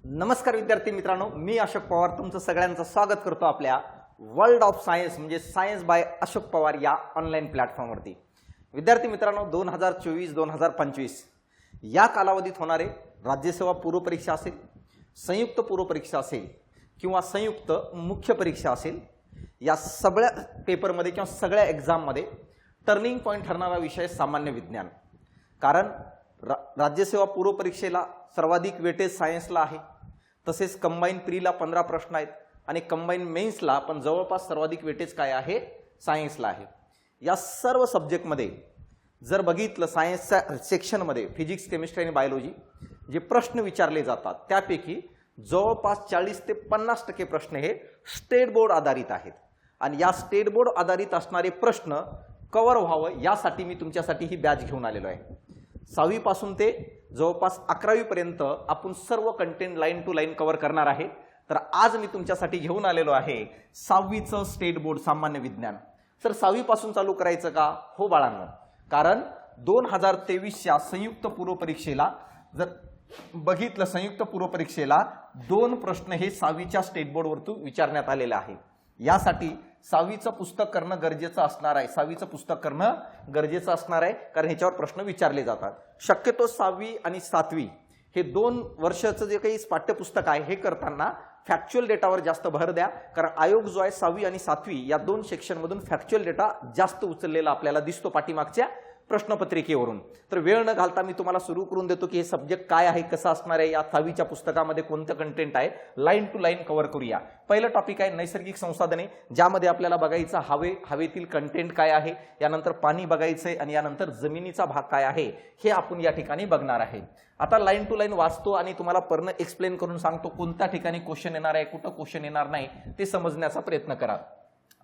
नमस्कार विद्यार्थी मित्रांनो, मी अशोक पवार तुमचं सगळ्यांचं स्वागत करतो आपल्या वर्ल्ड ऑफ सायन्स म्हणजे सायन्स बाय अशोक पवार या ऑनलाईन प्लॅटफॉर्मवरती। विद्यार्थी मित्रांनो, 2024-2025 या कालावधीत होणारे राज्यसेवा पूर्व परीक्षा असेल, संयुक्त पूर्व परीक्षा असेल किंवा संयुक्त मुख्य परीक्षा असेल, या सगळ्या पेपरमध्ये किंवा सगळ्या एक्झाममध्ये टर्निंग पॉईंट ठरणारा विषय सामान्य विज्ञान। कारण राज्यसेवा पूर्व परीक्षेला सर्वाधिक वेटेज सायन्सला आहे, तसेच कंबाईन प्रीला 15 प्रश्न आहेत आणि कंबाईन मेन्सला पण जवळपास सर्वाधिक वेटेज काय आहे, सायन्सला आहे। या सर्व सब्जेक्टमध्ये जर बघितलं सायन्सच्या सेक्शनमध्ये फिजिक्स, केमिस्ट्री आणि बायोलॉजी जे प्रश्न विचारले जातात त्यापैकी जवळपास 40 ते 50% प्रश्न हे स्टेट बोर्ड आधारित आहेत आणि या स्टेट बोर्ड आधारित असणारे प्रश्न कव्हर व्हावं यासाठी मी तुमच्यासाठी ही बॅच घेऊन आलेलो आहे। 6वी पासून ते जवळपास 11वी पर्यंत आपण सर्व content line to line cover करणार आहे। तर आज मी तुमच्यासाठी घेऊन आलेलो आहे 6वीचं स्टेट बोर्ड सामान्य विज्ञान। सर 6वी पासून चालू करायचं का? हो बाळांनो, कारण 2023च्या संयुक्त पूर्व परीक्षेला जर बघितलं, संयुक्त पूर्व परीक्षेला 2 प्रश्न हे 6वीच्या स्टेट बोर्डवरतून विचारण्यात आलेले आहे। यासाठी 6वीचं पुस्तक करणं गरजेचं असणार आहे। 6वीचं पुस्तक करणं गरजेचं असणार आहे कारण ह्याच्यावर प्रश्न विचारले जातात। शक्यतो 6वी आणि 7वी हे 2 वर्षाचं जे काही पाठ्यपुस्तक आहे हे करताना फॅक्च्युअल डेटावर जास्त भर द्या, कारण आयोग जो आहे 6वी आणि 7वी या 2 सेक्शनमधून फॅक्च्युअल डेटा जास्त उचललेला आपल्याला दिसतो पाठीमागच्या प्रश्नपत्रिकेवरून। तर वेळ न घालता मी तुम्हाला सुरू करून देतो की हे सब्जेक्ट काय आहे, कसं असणार आहे, या 6वीच्या पुस्तकामध्ये कोणतं कंटेंट आहे, लाईन टू लाईन कव्हर करूया। पहिलं टॉपिक आहे नैसर्गिक संसाधने, ज्यामध्ये आपल्याला बघायचं हवेतील कंटेंट काय आहे, यानंतर पाणी बघायचंय आणि यानंतर जमिनीचा भाग काय आहे हे आपण या ठिकाणी बघणार आहे। आता लाईन टू लाईन वाचतो आणि तुम्हाला पूर्ण एक्सप्लेन करून सांगतो कोणत्या ठिकाणी क्वेश्चन येणार आहे, कुठं क्वेश्चन येणार नाही ते समजण्याचा प्रयत्न करा।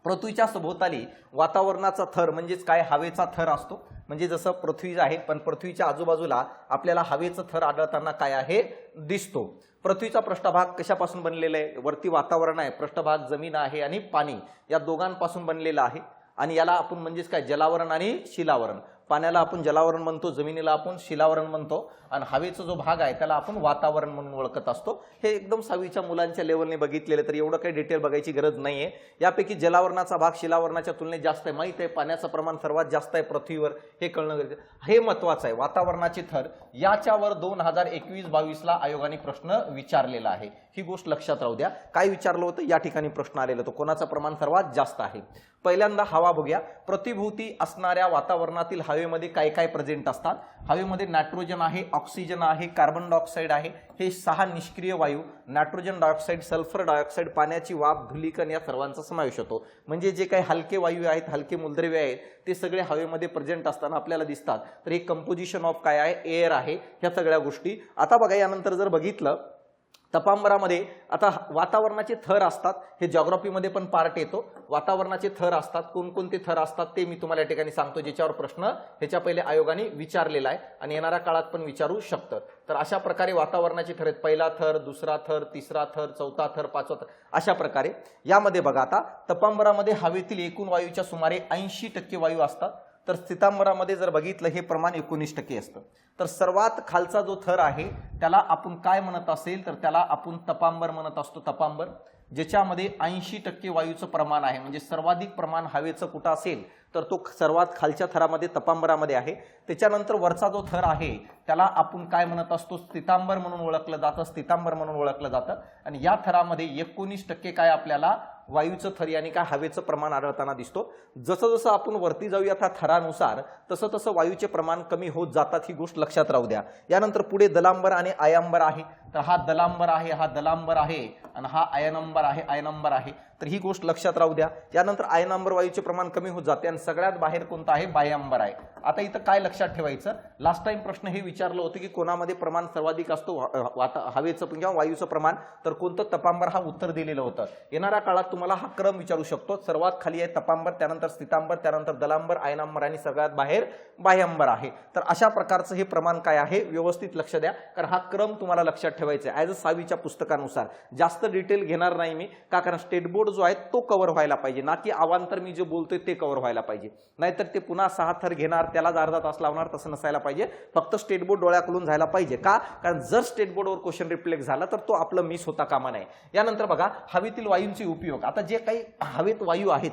पृथ्वीच्या सभोवताली वातावरणाचा थर म्हणजेच काय, हवेचा थर असतो। म्हणजे जसं पृथ्वी आहे पण पृथ्वीच्या आजूबाजूला आपल्याला हवेचा थर आढळताना काय आहे, दिसतो। पृथ्वीचा पृष्ठभाग कशापासून बनलेला आहे? वरती वातावरण आहे, पृष्ठभाग जमीन आहे आणि पाणी या दोघांपासून बनलेला आहे आणि याला आपण म्हणजेच काय, जलावरण आणि शिलावरण। पाण्याला आपण जलावरण म्हणतो, जमिनीला आपण शिलावरण म्हणतो आणि हवेचा जो भाग आहे त्याला आपण वातावरण म्हणून ओळखत असतो। हे एकदम 6वीच्या मुलांच्या लेवलने बघितलेलं, तर एवढं काही डिटेल बघायची गरज नाहीये। यापैकी जलावरणाचा भाग शिलावरणाच्या तुलनेत जास्त आहे, माहित आहे। पाण्याचं प्रमाण सर्वात जास्त आहे पृथ्वीवर, हे कळणं गरजेचं हे महत्त्वाचं आहे। वातावरणाचे थर याच्यावर 2021-22ला आयोगाने प्रश्न विचारलेला आहे, ही गोष्ट लक्षात राहू द्या। काय विचारलं होतं, या ठिकाणी प्रश्न आलेला होता, कोणाचं प्रमाण सर्वात जास्त आहे। पहिल्यांदा हवा बघूया। पृथ्वीभोवती असणाऱ्या वातावरणातील हवेमध्ये काय काय प्रेझेंट असतात? हवेमध्ये नायट्रोजन आहे, ऑक्सिजन आहे, कार्बन डायऑक्साइड आहे, हे 6 निष्क्रिय वायू, नायट्रोजन डायऑक्साइड, सल्फर डायऑक्साइड, पाण्याची वाफ, धूलिकण या सर्वांचा समावेश होतो। म्हणजे जे काही हलके वायू आहेत, हलके मूलद्रव्य आहेत, ते सगळे हवेमध्ये प्रेझेंट असताना आपल्याला दिसतात। तर हे कंपोजिशन ऑफ काय आहे, एअर आहे, ह्या सगळ्या गोष्टी। आता बघा, यानंतर जर बघितलं तपांबरामध्ये आता वातावरणाचे थर असतात, हे जिओग्राफीमध्ये पण पार्ट येतो। वातावरणाचे थर असतात, कोणकोणते थर असतात ते मी तुम्हाला या ठिकाणी सांगतो, ज्याच्यावर प्रश्न ह्याच्या पहिले आयोगाने विचारलेला आहे आणि येणाऱ्या काळात पण विचारू शकतं। तर अशा प्रकारे वातावरणाचे थर आहेत, पहिला थर, दुसरा थर, तिसरा थर, चौथा थर, पाचवा थर, अशा प्रकारे। यामध्ये बघा, आता तपांबरामध्ये हवेतील एकूण वायूच्या सुमारे 80% वायू असतात, तर सीतांबरामध्ये जर बघितलं हे प्रमाण 19% असतं। तर सर्वात खालचा जो थर आहे त्याला आपण काय म्हणत असेल, तर त्याला आपण तपांबर म्हणत असतो। तपांबर ज्याच्यामध्ये 80% वायूचं प्रमाण आहे, म्हणजे सर्वाधिक प्रमाण हवेचं कुठं असेल तर तो सर्वात खालच्या थरामध्ये तपांबरामध्ये आहे। त्याच्यानंतर वरचा जो थर आहे त्याला आपण काय म्हणत असतो, स्थितांबर म्हणून ओळखलं जातं, स्थितांबर म्हणून ओळखलं जातं। आणि या थरामध्ये 19% काय आपल्याला वायूचं थर यानी काय हवेचं प्रमाण आढळताना दिसतो। जसं जसं आपण वरती जाऊया त्या थरानुसार तसं तसं वायूचे प्रमाण कमी होत जातात, ही गोष्ट लक्षात राहू द्या। यानंतर पुढे दलांबर आणि आयांबर आहे, तर हा दलांबर आहे, हा दलांबर आहे आणि हा आयनंबर आहे, आयनंबर आहे, तर ही गोष्ट लक्षात राहू द्या। यानंतर आयनंबर वायूचे प्रमाण कमी होत जाते आणि सगळ्यात बाहेर कोणता आहे, बाह्यांबर आहे। आता इथं काय लक्षात ठेवायचं, लास्ट टाइम प्रश्न हे विचारलं होतं की कोणामध्ये प्रमाण सर्वाधिक असतो हवेचं किंवा वायूचं प्रमाण, तर कोणतं, तपांबर हा उत्तर दिलेलं होतं। येणाऱ्या काळात तुम्हाला हा क्रम विचारू शकतो, सर्वात खाली आहे तपांबर, त्यानंतर स्थितांबर, त्यानंतर दलांबर, आयनांबर आणि सगळ्यात बाहेर बाह्यांबर आहे। तर अशा प्रकारचं हे प्रमाण काय आहे व्यवस्थित लक्ष द्या, कारण हा क्रम तुम्हाला लक्षात ठेवायचा आहे ॲज अ 6वीच्या पुस्तकानुसार। जास्त डिटेल घेणार नाही मी, का कारण स्टेट बोर्ड जो आहे तो कव्हर व्हायला पाहिजे, ना की अवांतर मी जे बोलतोय ते कव्हर व्हायला पाहिजे. नाहीतर ते पुन्हा 6 थर घेणार, त्याला अर्धा तास लावणार, तसं नसायला पाहिजे. फक्त स्टेट बोर्ड डोळ्याकडून जायला पाहिजे. का? कारण जर स्टेट बोर्डवर क्वेश्चन रिफ्लेक्ट झाला तर तो आपलं मिस होता कामा नये. यानंतर बघा हवेतील वायूंचे उपयोग. आता जे काही हवेत वायू आहेत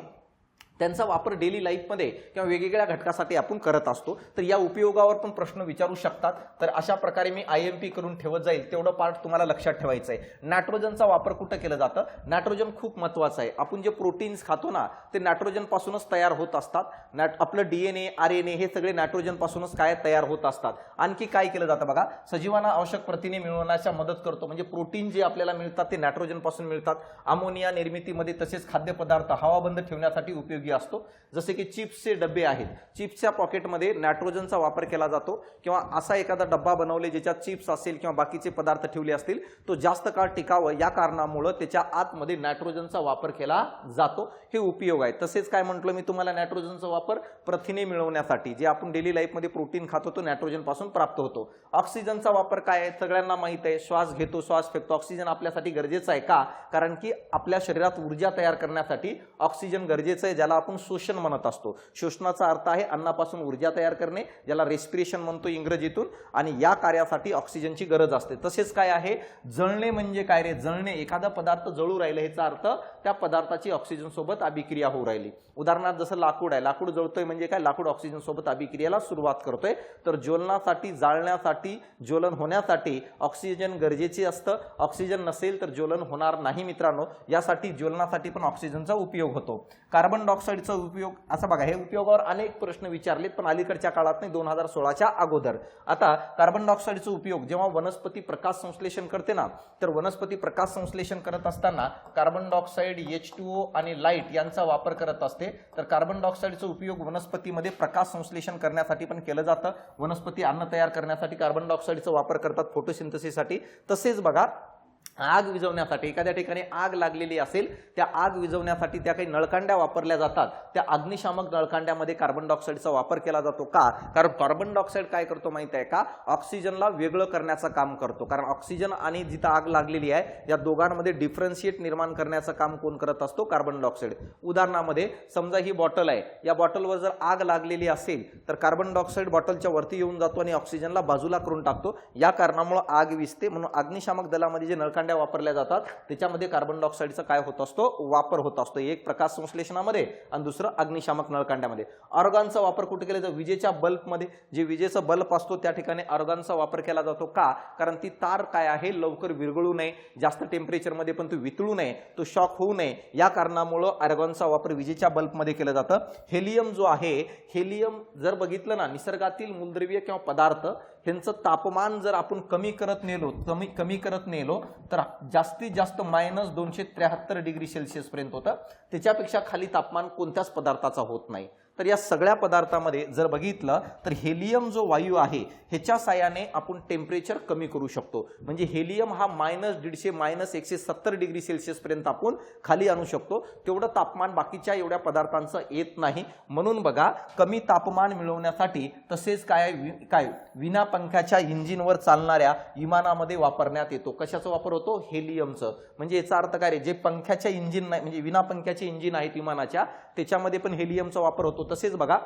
त्यांचा वापर डेली लाईफमध्ये किंवा वेगवेगळ्या घटकासाठी आपण करत असतो. तर या उपयोगावर पण प्रश्न विचारू शकतात. तर अशा प्रकारे मी IMP करून ठेवत जाईल, तेवढं पार्ट तुम्हाला लक्षात ठेवायचं आहे. नायट्रोजनचा वापर कुठं केला जातं? नायट्रोजन खूप महत्त्वाचं आहे. आपण जे प्रोटीन्स खातो ना ते नायट्रोजन पासूनच तयार होत असतात. आपलं DNA RNA हे सगळे नायट्रोजन पासूनच काय तयार होत असतात. आणखी काय केलं जातं बघा, सजीवांना आवश्यक प्रथिने मिळवण्याच्या मदत करतो. म्हणजे प्रोटीन जे आपल्याला मिळतात ते नायट्रोजन पासून मिळतात. अमोनिया निर्मितीमध्ये तसेच खाद्यपदार्थ हवाबंद ठेवण्यासाठी उपयोगी असतो. जसे की चिप्सचे डबे आहेत, चिप्सच्या पॉकेटमध्ये नायट्रोजनचा वापर केला जातो. किंवा असा एखादा डब्बा बनवले ज्याच्यात चिप्स असेल किंवा बाकीचे पदार्थ ठेवले असतील, तो जास्त काळ टिकावं या कारणामुळे त्याच्या आतमध्ये नायट्रोजनचा वापर केला जातो. हे उपयोग आहे. तसेच काय म्हटलं मी तुम्हाला, नायट्रोजनचा वापर प्रथिने मिळवण्यासाठी, जे आपण डेली लाईफमध्ये प्रोटीन खातो तो नायट्रोजन पासून प्राप्त होतो. ऑक्सिजनचा वापर काय आहे? सगळ्यांना माहित आहे. श्वास घेतो, श्वास फेकतो. ऑक्सिजन आपल्यासाठी गरजेचं आहे. का? कारण की आपल्या शरीरात ऊर्जा तयार करण्यासाठी ऑक्सिजन गरजेचं आहे, ज्याला आपण शोषण म्हणत असतो. शोषणाचा अर्थ आहे अन्नापासून ऊर्जा तयार करणे, ज्याला रेस्पिरेशन म्हणतो इंग्रजीतून. आणि या कार्यासाठी ऑक्सिजनची गरज असते. तसेच काय आहे? जळणे म्हणजे काय रे? जळणे, एखादा पदार्थ जळू राहिला ह्याचा अर्थ त्या पदार्थाची ऑक्सिजन सोबत अभिक्रिया होऊ राहिली. उदाहरणार्थ जसं लाकूड आहे, लाकूड जळतोय म्हणजे काय? लाकूड ऑक्सिजन सोबत अभिक्रियेला सुरुवात करतोय. तर ज्वलनासाठी, जाळण्यासाठी, ज्वलन होण्यासाठी ऑक्सिजन गरजेचे असतं. ऑक्सिजन नसेल तर ज्वलन होणार नाही मित्रांनो. यासाठी ज्वलनासाठी पण ऑक्सिजनचा उपयोग होतो. कार्बन डायऑक्साईडचा उपयोग, असं बघा, हे उपयोगावर अनेक प्रश्न विचारलेत, पण अलीकडच्या काळात नाही, 2016च्या अगोदर. आता कार्बन डायऑक्साईडचा उपयोग जेव्हा वनस्पती प्रकाश संश्लेषण करते ना, तर वनस्पती प्रकाश संश्लेषण करत असताना कार्बन डायऑक्साईड, H2O आणि लाईट यांचा वापर करत असते. तर कार्बन डायऑक्साईडचा उपयोग वनस्पतीमध्ये प्रकाश संश्लेषण करण्यासाठी पण केलं जातं. वनस्पती अन्न तयार करण्यासाठी कार्बन डायऑक्साईडचा वापर करतात, फोटोसिंथेसिससाठी. तसेच बघा, आग विझवण्यासाठी, एखाद्या ठिकाणी आग लागलेली असेल, त्या आग विझवण्यासाठी त्या काही नळकांड्या वापरल्या जातात. त्या अग्निशामक नळकांड्यामध्ये कार्बन डायऑक्साईडचा वापर केला जातो. का? कारण कार्बन डायऑक्साईड काय करतो माहिती आहे का? ऑक्सिजनला वेगळं करण्याचं काम करतो. कारण ऑक्सिजन आणि जिथं आग लागलेली आहे या दोघांमध्ये डिफरन्शिएट निर्माण करण्याचं काम कोण करत असतो? Carbon dioxide. उदाहरणामध्ये समजा ही बॉटल आहे, या बॉटलवर जर आग लागलेली असेल तर कार्बन डायऑक्साईड बॉटलच्या वरती येऊन जातो आणि ऑक्सिजनला बाजूला करून टाकतो. या कारणामुळे आग विझते. म्हणून अग्निशामक दलामध्ये जे नळकांड्या वापरल्या जातात त्याच्यामध्ये कार्बन डायऑक्साईडचा काय होत असतो? वापर होत असतो. एक प्रकाश संश्लेषणामध्ये आणि दुसरं अग्निशामक नळकांड्यामध्ये. ऑर्गनचा वापर कुठे केला जातो? विजेच्या बल्बमध्ये, जे विजेचा बल्ब असतो त्या ठिकाणी ऑर्गनचा वापर केला जातो. का? कारण ती तार काय आहे? लवकर विरघळू नये, जास्त टेम्परेचरमध्ये पण तो वितळू नये, तो शॉक होऊ नये, या कारणामुळे ऑर्गनचा वापर विजेच्या बल्बमध्ये केला जातं. हेलियम जो आहे, हेलियम जर बघितलं ना, निसर्गातील मूलद्रव्य किंवा पदार्थ ह्यांचं तापमान जर आपण कमी करत नेलो तर जास्तीत जास्त -273 डिग्री सेल्सिअस पर्यंत होतं. त्याच्यापेक्षा खाली तापमान कोणत्याच पदार्थाचा होत नाही. तर या सगळ्या पदार्थामध्ये जर बघितलं तर हेलियम जो वायू आहे ह्याच्या साहाय्याने आपण टेम्परेचर कमी करू शकतो. म्हणजे हेलियम हा -150 -170 डिग्री सेल्सिअस पर्यंत आपण खाली आणू शकतो. तेवढं तापमान बाकीच्या एवढ्या पदार्थांचं येत नाही. म्हणून बघा, कमी तापमान मिळवण्यासाठी तसेच काय विना पंख्याच्या इंजिनवर चालणाऱ्या विमानामध्ये वापरण्यात येतो. कशाचा वापर होतो? हेलियमचं. म्हणजे याचा अर्थ काय रे? जे पंख्याच्या इंजिन नाही, म्हणजे विना पंख्याचे इंजिन आहेत विमानाच्या, त्याच्यामध्ये पण हेलियमचा वापर होतो. तसेच बघा,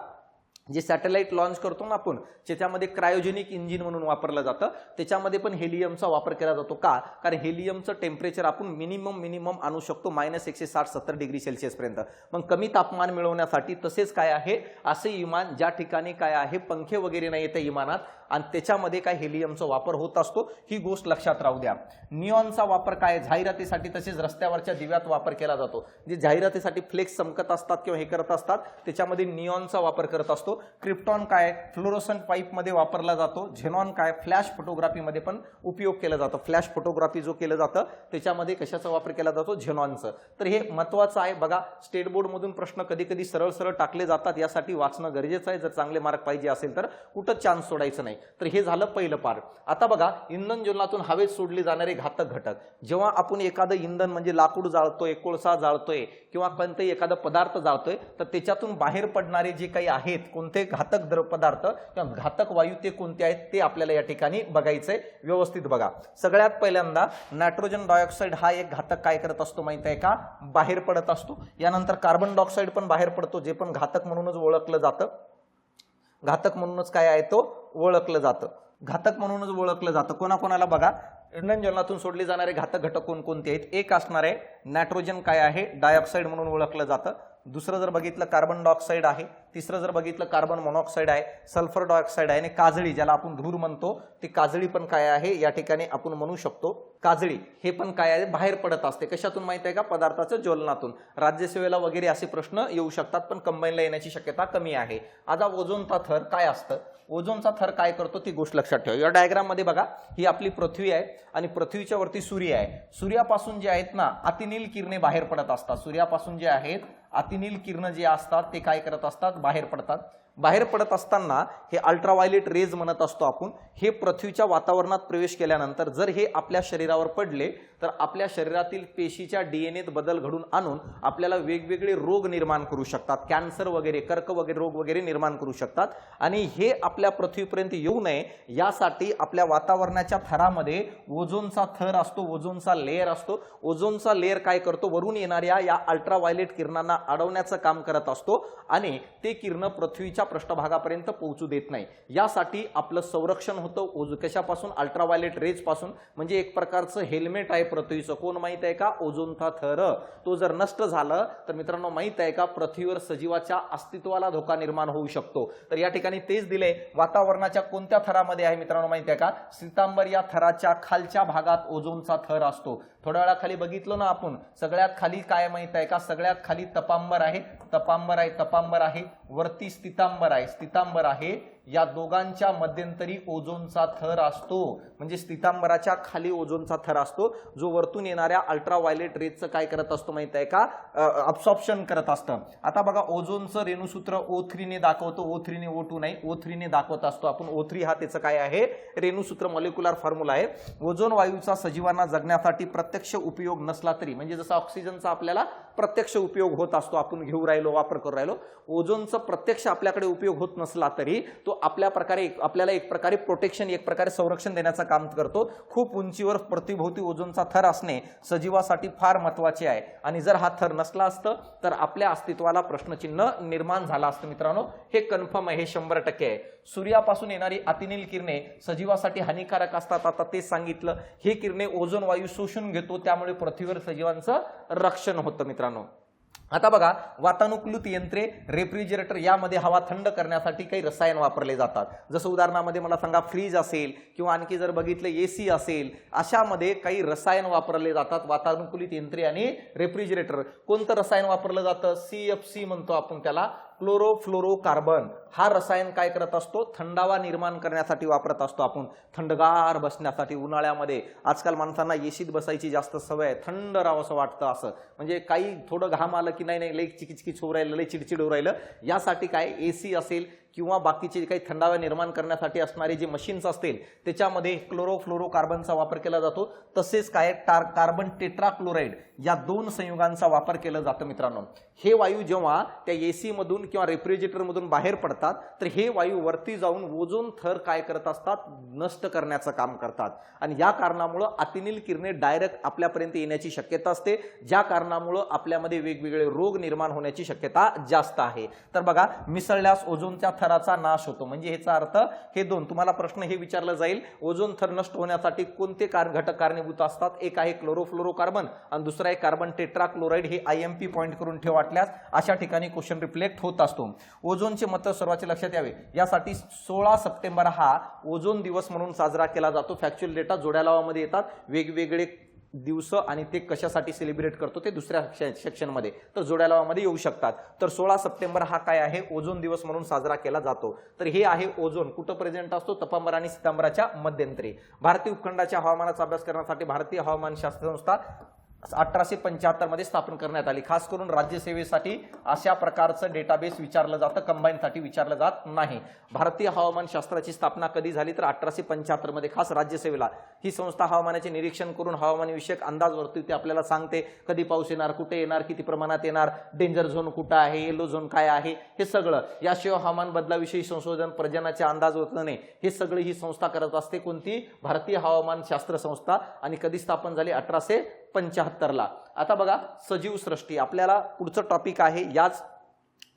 जे सॅटेलाइट लॉन्च करतो ना आपण, त्याच्यामध्ये क्रायोजेनिक इंजिन म्हणून वापरलं जातं, त्याच्यामध्ये पण हेलियमचा वापर केला जातो. का? कारण हेलियमचं टेम्परेचर आपण मिनिमम आणू शकतो -160-170 डिग्री सेल्सिअस पर्यंत. मग कमी तापमान मिळवण्यासाठी तसेच काय आहे, असे विमान ज्या ठिकाणी काय आहे पंखे वगैरे नाही येते विमानात, आणि त्याच्यामध्ये काय हेलियमचा वापर होत असतो. ही गोष्ट लक्षात राहू द्या. निऑनचा वापर काय? जाहिरातीसाठी तसेच रस्त्यावरच्या दिव्यात वापर केला जातो. जे जाहिरातीसाठी फ्लेक्स चमकत असतात किंवा हे करत असतात त्याच्यामध्ये निऑनचा वापर करत असतो. क्रिप्टॉन काय? फ्लोरोसंट पाईप मध्ये वापरला जातो. झेनॉन काय? फ्लॅश फोटोग्राफीमध्ये पण उपयोग केला जातो. फ्लॅश फोटोग्राफी जो केलं जातं त्याच्यामध्ये कशाचा वापर केला जातो? झेनॉनचं. तर हे महत्त्वाचं आहे. बघा, स्टेट बोर्ड मधून प्रश्न कधी कधी सरळ टाकले जातात, यासाठी वाचणं गरजेचं आहे. जर चांगले मार्क पाहिजे असेल तर कुठं चान्स सोडायचं नाही. तर हे झालं पहिलं पार्ट. आता बघा, इंधन ज्वलनातून हवेत सोडले जाणारे घातक घटक. जेव्हा आपण एखादं इंधन म्हणजे लाकूड जाळतोय, कोळसा जाळतोय किंवा कोणताही एखादा पदार्थ जाळतोय, तर त्याच्यातून बाहेर पडणारे जे काही आहेत कोणते घातक पदार्थ किंवा घातक वायू ते कोणते आहेत ते आपल्याला या ठिकाणी बघायचंय. व्यवस्थित बघा. सगळ्यात पहिल्यांदा नायट्रोजन डायऑक्साईड हा एक घातक काय करत असतो माहिती आहे का, बाहेर पडत असतो. यानंतर कार्बन डायऑक्साईड पण बाहेर पडतो, जे पण घातक म्हणूनच ओळखलं जातं. घातक म्हणूनच काय आहे तो ओळखलं जातं. घातक म्हणूनच ओळखलं जातं. कोणाकोणाला बघा, इंधन ज्वलनातून सोडले जाणारे घातक घटक कोणकोणते आहेत. एक असणार आहे नायट्रोजन काय आहे, डायऑक्साईड म्हणून ओळखलं जातं. दुसरं जर बघितलं कार्बन डायऑक्साईड आहे. तिसरं जर बघितलं कार्बन मोनॉक्साईड आहे, सल्फर डायऑक्साईड आहे आणि काजळी ज्याला आपण धूर म्हणतो ती काजळी पण काय आहे या ठिकाणी आपण म्हणू शकतो. काजळी हे पण काय आहे बाहेर पडत असते. कशातून माहिती आहे का, पदार्थाच्या ज्वलनातून. राज्यसेवेला वगैरे असे प्रश्न येऊ शकतात पण कंबाईनला येण्याची शक्यता कमी आहे. आता ओझोनचा थर काय असतं, ओझोनचा थर काय करतो ती गोष्ट लक्षात ठेवा. या डायग्राम मध्ये बघा, ही आपली पृथ्वी आहे आणि पृथ्वीच्या वरती सूर्य आहे. सूर्यापासून जे आहेत ना अतिनील किरणे बाहेर पडत असतात. सूर्यापासून जे आहेत अतिनील किरण जे असतात ते काय करत असतात, बाहेर पडतात. बाहेर पडत असताना हे अल्ट्राव्हायलेट रेज म्हणत असतो आपण. हे पृथ्वीच्या वातावरणात प्रवेश केल्यानंतर जर हे आपल्या शरीरावर पडले तर आपल्या शरीरातील पेशीच्या डीएनएत बदल घडून आणून आपल्याला वेगवेगळे रोग निर्माण करू शकतात. कॅन्सर वगैरे, कर्क वगैरे रोग वगैरे निर्माण करू शकतात. आणि हे आपल्या पृथ्वीपर्यंत येऊ नये यासाठी आपल्या वातावरणाच्या थरामध्ये ओझोनचा थर असतो, ओझोनचा लेयर असतो. ओझोनचा लेयर काय करतो, वरून येणाऱ्या या अल्ट्राव्हायलेट किरणांना अडवण्याचं काम करत असतो आणि ते किरण पृथ्वीच्या पृष्ठभागापर्यंत पोहोचू देत नाही. यासाठी आपलं संरक्षण होतं कशापासून, अल्ट्राव्हायलेट रेज पासून. म्हणजे एक प्रकारचं हेल्मेट आहे पृथ्वीचं. कोण माहित आहे का, ओझोनचा थर. तो जर नष्ट झालं तर मित्रांनो माहित आहे का, पृथ्वीवर सजीवाच्या अस्तित्वाला धोका निर्माण होऊ शकतो. तर या ठिकाणी तेच दिले. वातावरणाच्या कोणत्या थरामध्ये आहे मित्रांनो माहिती आहे का, श्वेतांबर या थराच्या खालच्या भागात ओझोनचा थर असतो. थोड्या वेळाखाली बघितलं ना आपण, सगळ्यात खाली काय माहित आहे का, सगळ्यात खाली तपांबर आहे, तपांबर आहे, तपांबर आहे. वरती स्थितांबर आहे, स्थितांबर आहे. या दोघांच्या मध्यंतरी ओझोनचा थर असतो. म्हणजे स्थितांबराच्या खाली ओझोनचा थर असतो, जो वरतून येणाऱ्या अल्ट्राव्हायलेट रेजचं काय करत असतो माहित आहे का, अब्सॉर्प्शन करत असतं. आता बघा, ओझोनचं रेणुसूत्र O3 ने दाखवतो. O3 ने O2 नाही, O3 ने दाखवत असतो आपण. O3 हा त्याचं काय आहे, रेणुसूत्र, मॉलिक्युलर फॉर्म्युला आहे. ओझोन वायूचा सजीवांना जगण्यासाठी प्रत्यक्ष उपयोग नसला तरी, म्हणजे जसा ऑक्सिजनचा आपल्याला प्रत्यक्ष उपयोग होत असतो, आपण घेऊ राहिलो, वापर करू राहिलो, ओझोनचा प्रत्यक्ष आपल्याकडे उपयोग होत नसला तरी तो आपल्याला एक प्रकारे प्रोटेक्शन, एक प्रकारे संरक्षण देण्याचं काम करतो. खूप उंचीवर पृथ्वीभोवती ओझोनचा थर असणे सजीवासाठी फार महत्वाचे आहे. आणि जर हा थर नसला असतं तर आपल्या अस्तित्वाला प्रश्नचिन्ह निर्माण झाला असतं. मित्रांनो हे कन्फर्म आहे, हे 100% आहे. सूर्यापासून येणारी अतिनील किरणे सजीवासाठी हानिकारक असतात. आता ते सांगितलं. हे किरणे ओझोन वायू शोषून घेतो, त्यामुळे पृथ्वीवर सजीवांचं रक्षण होतं. मित्रांनो आता बघा, वातानुकूलित यंत्रे, रेफ्रिजरेटर यामध्ये हवा थंड करण्यासाठी काही रसायन वापरले जातात. जसं उदाहरणामध्ये मला सांगा, फ्रीज असेल किंवा आणखी जर बघितलं एसी असेल, अशामध्ये काही रसायन वापरले जातात. वातानुकूलित यंत्रे आणि रेफ्रिजरेटर. कोणतं रसायन वापरलं जातं, CFC म्हणतो आपण त्याला, क्लोरोफ्लोरोकार्बन. हा रसायन काय करत असतो, थंडावा निर्माण करण्यासाठी वापरत असतो आपण. थंडगार बसण्यासाठी उन्हाळ्यामध्ये आजकाल माणसांना एसीत बसायची जास्त सवय आहे, थंड राहावंसं वाटतं. असं म्हणजे काही थोडं घाम आलं की नाही लई चिकिचकिच होऊ राहिलं, लई चिडचिड होऊ राहिलं, यासाठी काय एसी असेल किंवा बाकीचे काही थंडावा निर्माण करण्यासाठी असणारे जे मशीन्स असतील त्याच्यामध्ये क्लोरोफ्लोरोकार्बनचा वापर केला जातो. तसेच काय कार्बन टेट्राक्लोराइड या 2 संयुगांचा वापर केला जातो. मित्रांनो हे वायू जेव्हा त्या एसी मधून किंवा रेफ्रिजरेटर मधून बाहेर पडतात तर हे वायू वरती जाऊन ओझोन थर काय करत असतात, नष्ट करण्याचं काम करतात. आणि या कारणामुळे अतिनील किरणे डायरेक्ट आपल्यापर्यंत येण्याची शक्यता असते, ज्या कारणामुळे आपल्यामध्ये वेगवेगळे रोग निर्माण होण्याची शक्यता जास्त आहे. तर बघा, मिसळल्यास ओझोनच्या थराचा नाश होतो. म्हणजे याचा अर्थ हे 2 तुम्हाला प्रश्न हे विचारला जाईल, ओझोन थर नष्ट होण्यासाठी कोणते घटक कारणीभूत असतात. एक आहे क्लोरोफ्लोरोकार्बन आणि दुसरा आहे कार्बन टेट्राक्लोराइड. हे IMP पॉइंट करून ठेवा, वाटल्यास अशा ठिकाणी क्वेश्चन रिफ्लेक्ट होत असतो. ओझोनचे महत्त्व सर्वांचे लक्षात यावे यासाठी 16 सप्टेंबर हा ओझोन दिवस म्हणून साजरा केला जातो. फॅक्च्युअल डेटा जोड्या लावामध्ये येतात, वेगवेगळे दिवस आणि ते कशासाठी सेलिब्रेट करतो ते दुसऱ्या सेक्शनमध्ये, तर जोड्या लावामध्ये येऊ शकतात. तर 16 सप्टेंबर हा काय आहे, ओझोन दिवस म्हणून साजरा केला जातो. तर हे आहे ओझोन. कुठं प्रेझेंट असतो, तपांबर आणि सितांबराच्या मध्यंतरी. भारतीय उपखंडाच्या हवामानाचा अभ्यास करण्यासाठी भारतीय हवामानशास्त्र संस्था 1875 मध्ये स्थापन करण्यात आली. खास करून राज्यसेवेसाठी अशा प्रकारचं डेटाबेस विचारलं जातं, कंबाईनसाठी विचारलं जात नाही. भारतीय हवामान शास्त्राची स्थापना कधी झाली तर 1875 मध्ये. खास राज्यसेवेला ही संस्था हवामानाचे निरीक्षण करून हवामानविषयक अंदाज वर्तवते, आपल्याला सांगते कधी पाऊस येणार, कुठे येणार, किती प्रमाणात येणार, डेंजर झोन कुठं आहे, येलो झोन काय आहे, हे सगळं. याशिवाय हवामान बदलाविषयी संशोधन, प्रजनाचे अंदाज वर्तवणे, हे सगळं ही संस्था करत असते. कोणती? भारतीय हवामान शास्त्र संस्था. आणि कधी स्थापन झाली? 1875 ला. आता बघा सजीव सृष्टी, आपल्याला पुढचं टॉपिक आहे याच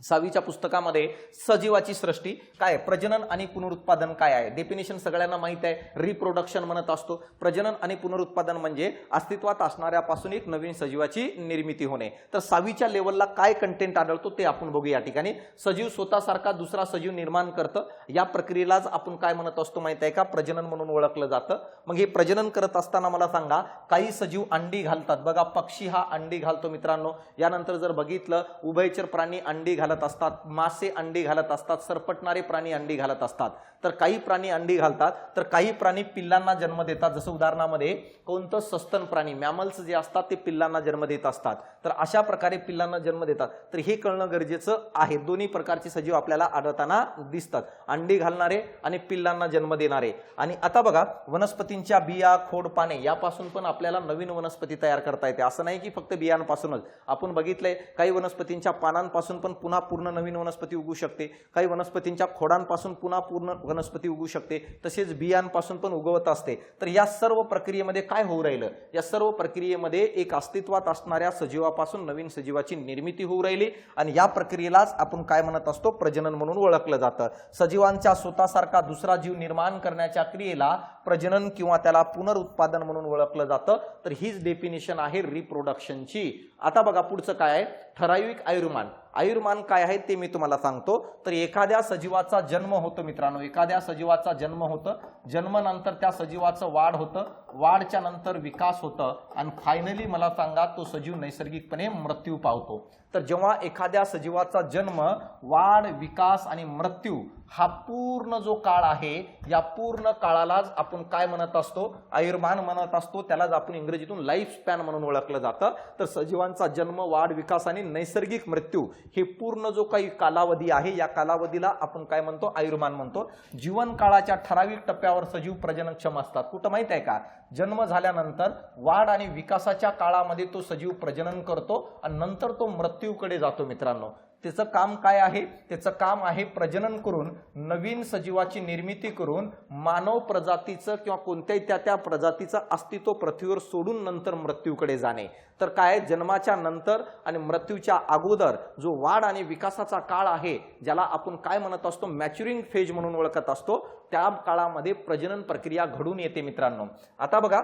6वीच्या पुस्तकामध्ये. सजीवाची सृष्टी काय? प्रजनन आणि पुनरुत्पादन काय आहे? डेफिनेशन सगळ्यांना माहित आहे, रिप्रोडक्शन म्हणत असतो. प्रजनन आणि पुनरुत्पादन म्हणजे अस्तित्वात असणाऱ्यापासून एक नवीन सजीवाची निर्मिती होणे. तर 6वीच्या लेवलला काय कंटेंट आढळतो ते आपण बघू या ठिकाणी. सजीव स्वतःसारखा दुसरा सजीव निर्माण करतं, या प्रक्रियेलाच आपण काय म्हणत असतो माहित आहे का? प्रजनन म्हणून ओळखलं जातं. मग हे प्रजनन करत असताना मला सांगा, काही सजीव अंडी घालतात. बघा पक्षी हा अंडी घालतो मित्रांनो. यानंतर जर बघितलं उभयचर प्राणी अंडी घालत असतात, मासे अंडी घालत असतात, सरपटणारे प्राणी अंडी घालत असतात. तर काही प्राणी अंडी घालतात, तर काही प्राणी पिल्लांना जन्म देतात. जसं उदाहरणामध्ये कोणतं? सस्तन प्राणी, मॅमल्स जे असतात ते पिल्लांना जन्म देत असतात. तर अशा प्रकारे पिल्लांना जन्म देतात. तर हे कळणं गरजेचं आहे. दोन्ही प्रकारचे सजीव आपल्याला आढळताना दिसतात, अंडी घालणारे आणि पिल्लांना जन्म देणारे. आणि आता बघा वनस्पतींच्या बिया, खोड, पाने यापासून पण आपल्याला नवीन वनस्पती तयार करता येते. असं नाही की फक्त बियांपासूनच. आपण बघितलंय काही वनस्पतींच्या पानांपासून पण पुन्हा पूर्ण नवीन वनस्पती उगू शकते, काही वनस्पतींच्या खोडांपासून पुन्हा पूर्ण वनस्पती उगू शकते, तसेच बियांपासून पण उगवत असते. तर या सर्व प्रक्रियेमध्ये काय होऊ राहिलं? या सर्व प्रक्रियेमध्ये एक अस्तित्वात असणाऱ्या सजीवापासून नवीन सजीवाची निर्मिती होऊ राहिली. आणि या प्रक्रियेलाच आपण काय म्हणत असतो? प्रजनन म्हणून ओळखलं जातं. सजीवांच्या स्वतःसारखा दुसरा जीव निर्माण करण्याच्या क्रियेला प्रजनन किंवा त्याला पुनरुत्पादन म्हणून ओळखलं जातं. तर हीच डेफिनेशन आहे रिप्रोडक्शनची. आता बघा पुढचं काय आहे? ठराविक आयुर्मान. आयुर्मान काय आहे ते मी तुम्हाला सांगतो. तर एखाद्या सजीवाचा जन्म होतो मित्रांनो, एखाद्या सजीवाचा जन्म होतं, जन्मानंतर त्या सजीवाचं वाढ होतं, वाढच्या नंतर विकास होतं, आणि फायनली मला सांगा तो सजीव नैसर्गिकपणे मृत्यू पावतो. तर जेव्हा एखाद्या सजीवाचा जन्म, वाढ, विकास आणि मृत्यू हा पूर्ण जो काळ आहे, या पूर्ण काळालाच आपण काय म्हणत असतो? आयुर्मान म्हणत असतो. त्यालाच आपण इंग्रजीतून लाईफ स्पॅन म्हणून ओळखलं जातं. तर सजीवांचा जन्म, वाढ, विकास आणि नैसर्गिक मृत्यू हे पूर्ण जो काही कालावधी आहे, या कालावधीला आपण काय म्हणतो? आयुर्मान म्हणतो. जीवन काळाच्या ठराविक टप्प्यावर सजीव प्रजननक्षम असतात. कुठं माहित आहे का? जन्म झाल्यानंतर वाढ आणि विकासाच्या काळामध्ये तो सजीव प्रजनन करतो आणि नंतर तो मृत्यूकडे जातो मित्रांनो. त्याचं काम काय आहे? त्याचं काम आहे प्रजनन करून नवीन सजीवाची निर्मिती करून मानव प्रजातीचं किंवा कोणत्याही त्या प्रजातीचं अस्तित्व पृथ्वीवर सोडून नंतर मृत्यूकडे जाणे. तर काय? जन्माच्या नंतर आणि मृत्यूच्या अगोदर जो वाढ आणि विकासाचा काळ आहे, ज्याला आपण काय म्हणत असतो? मॅच्युरिंग फेज म्हणून ओळखत असतो, त्या काळामध्ये प्रजनन प्रक्रिया घडून येते मित्रांनो. आता बघा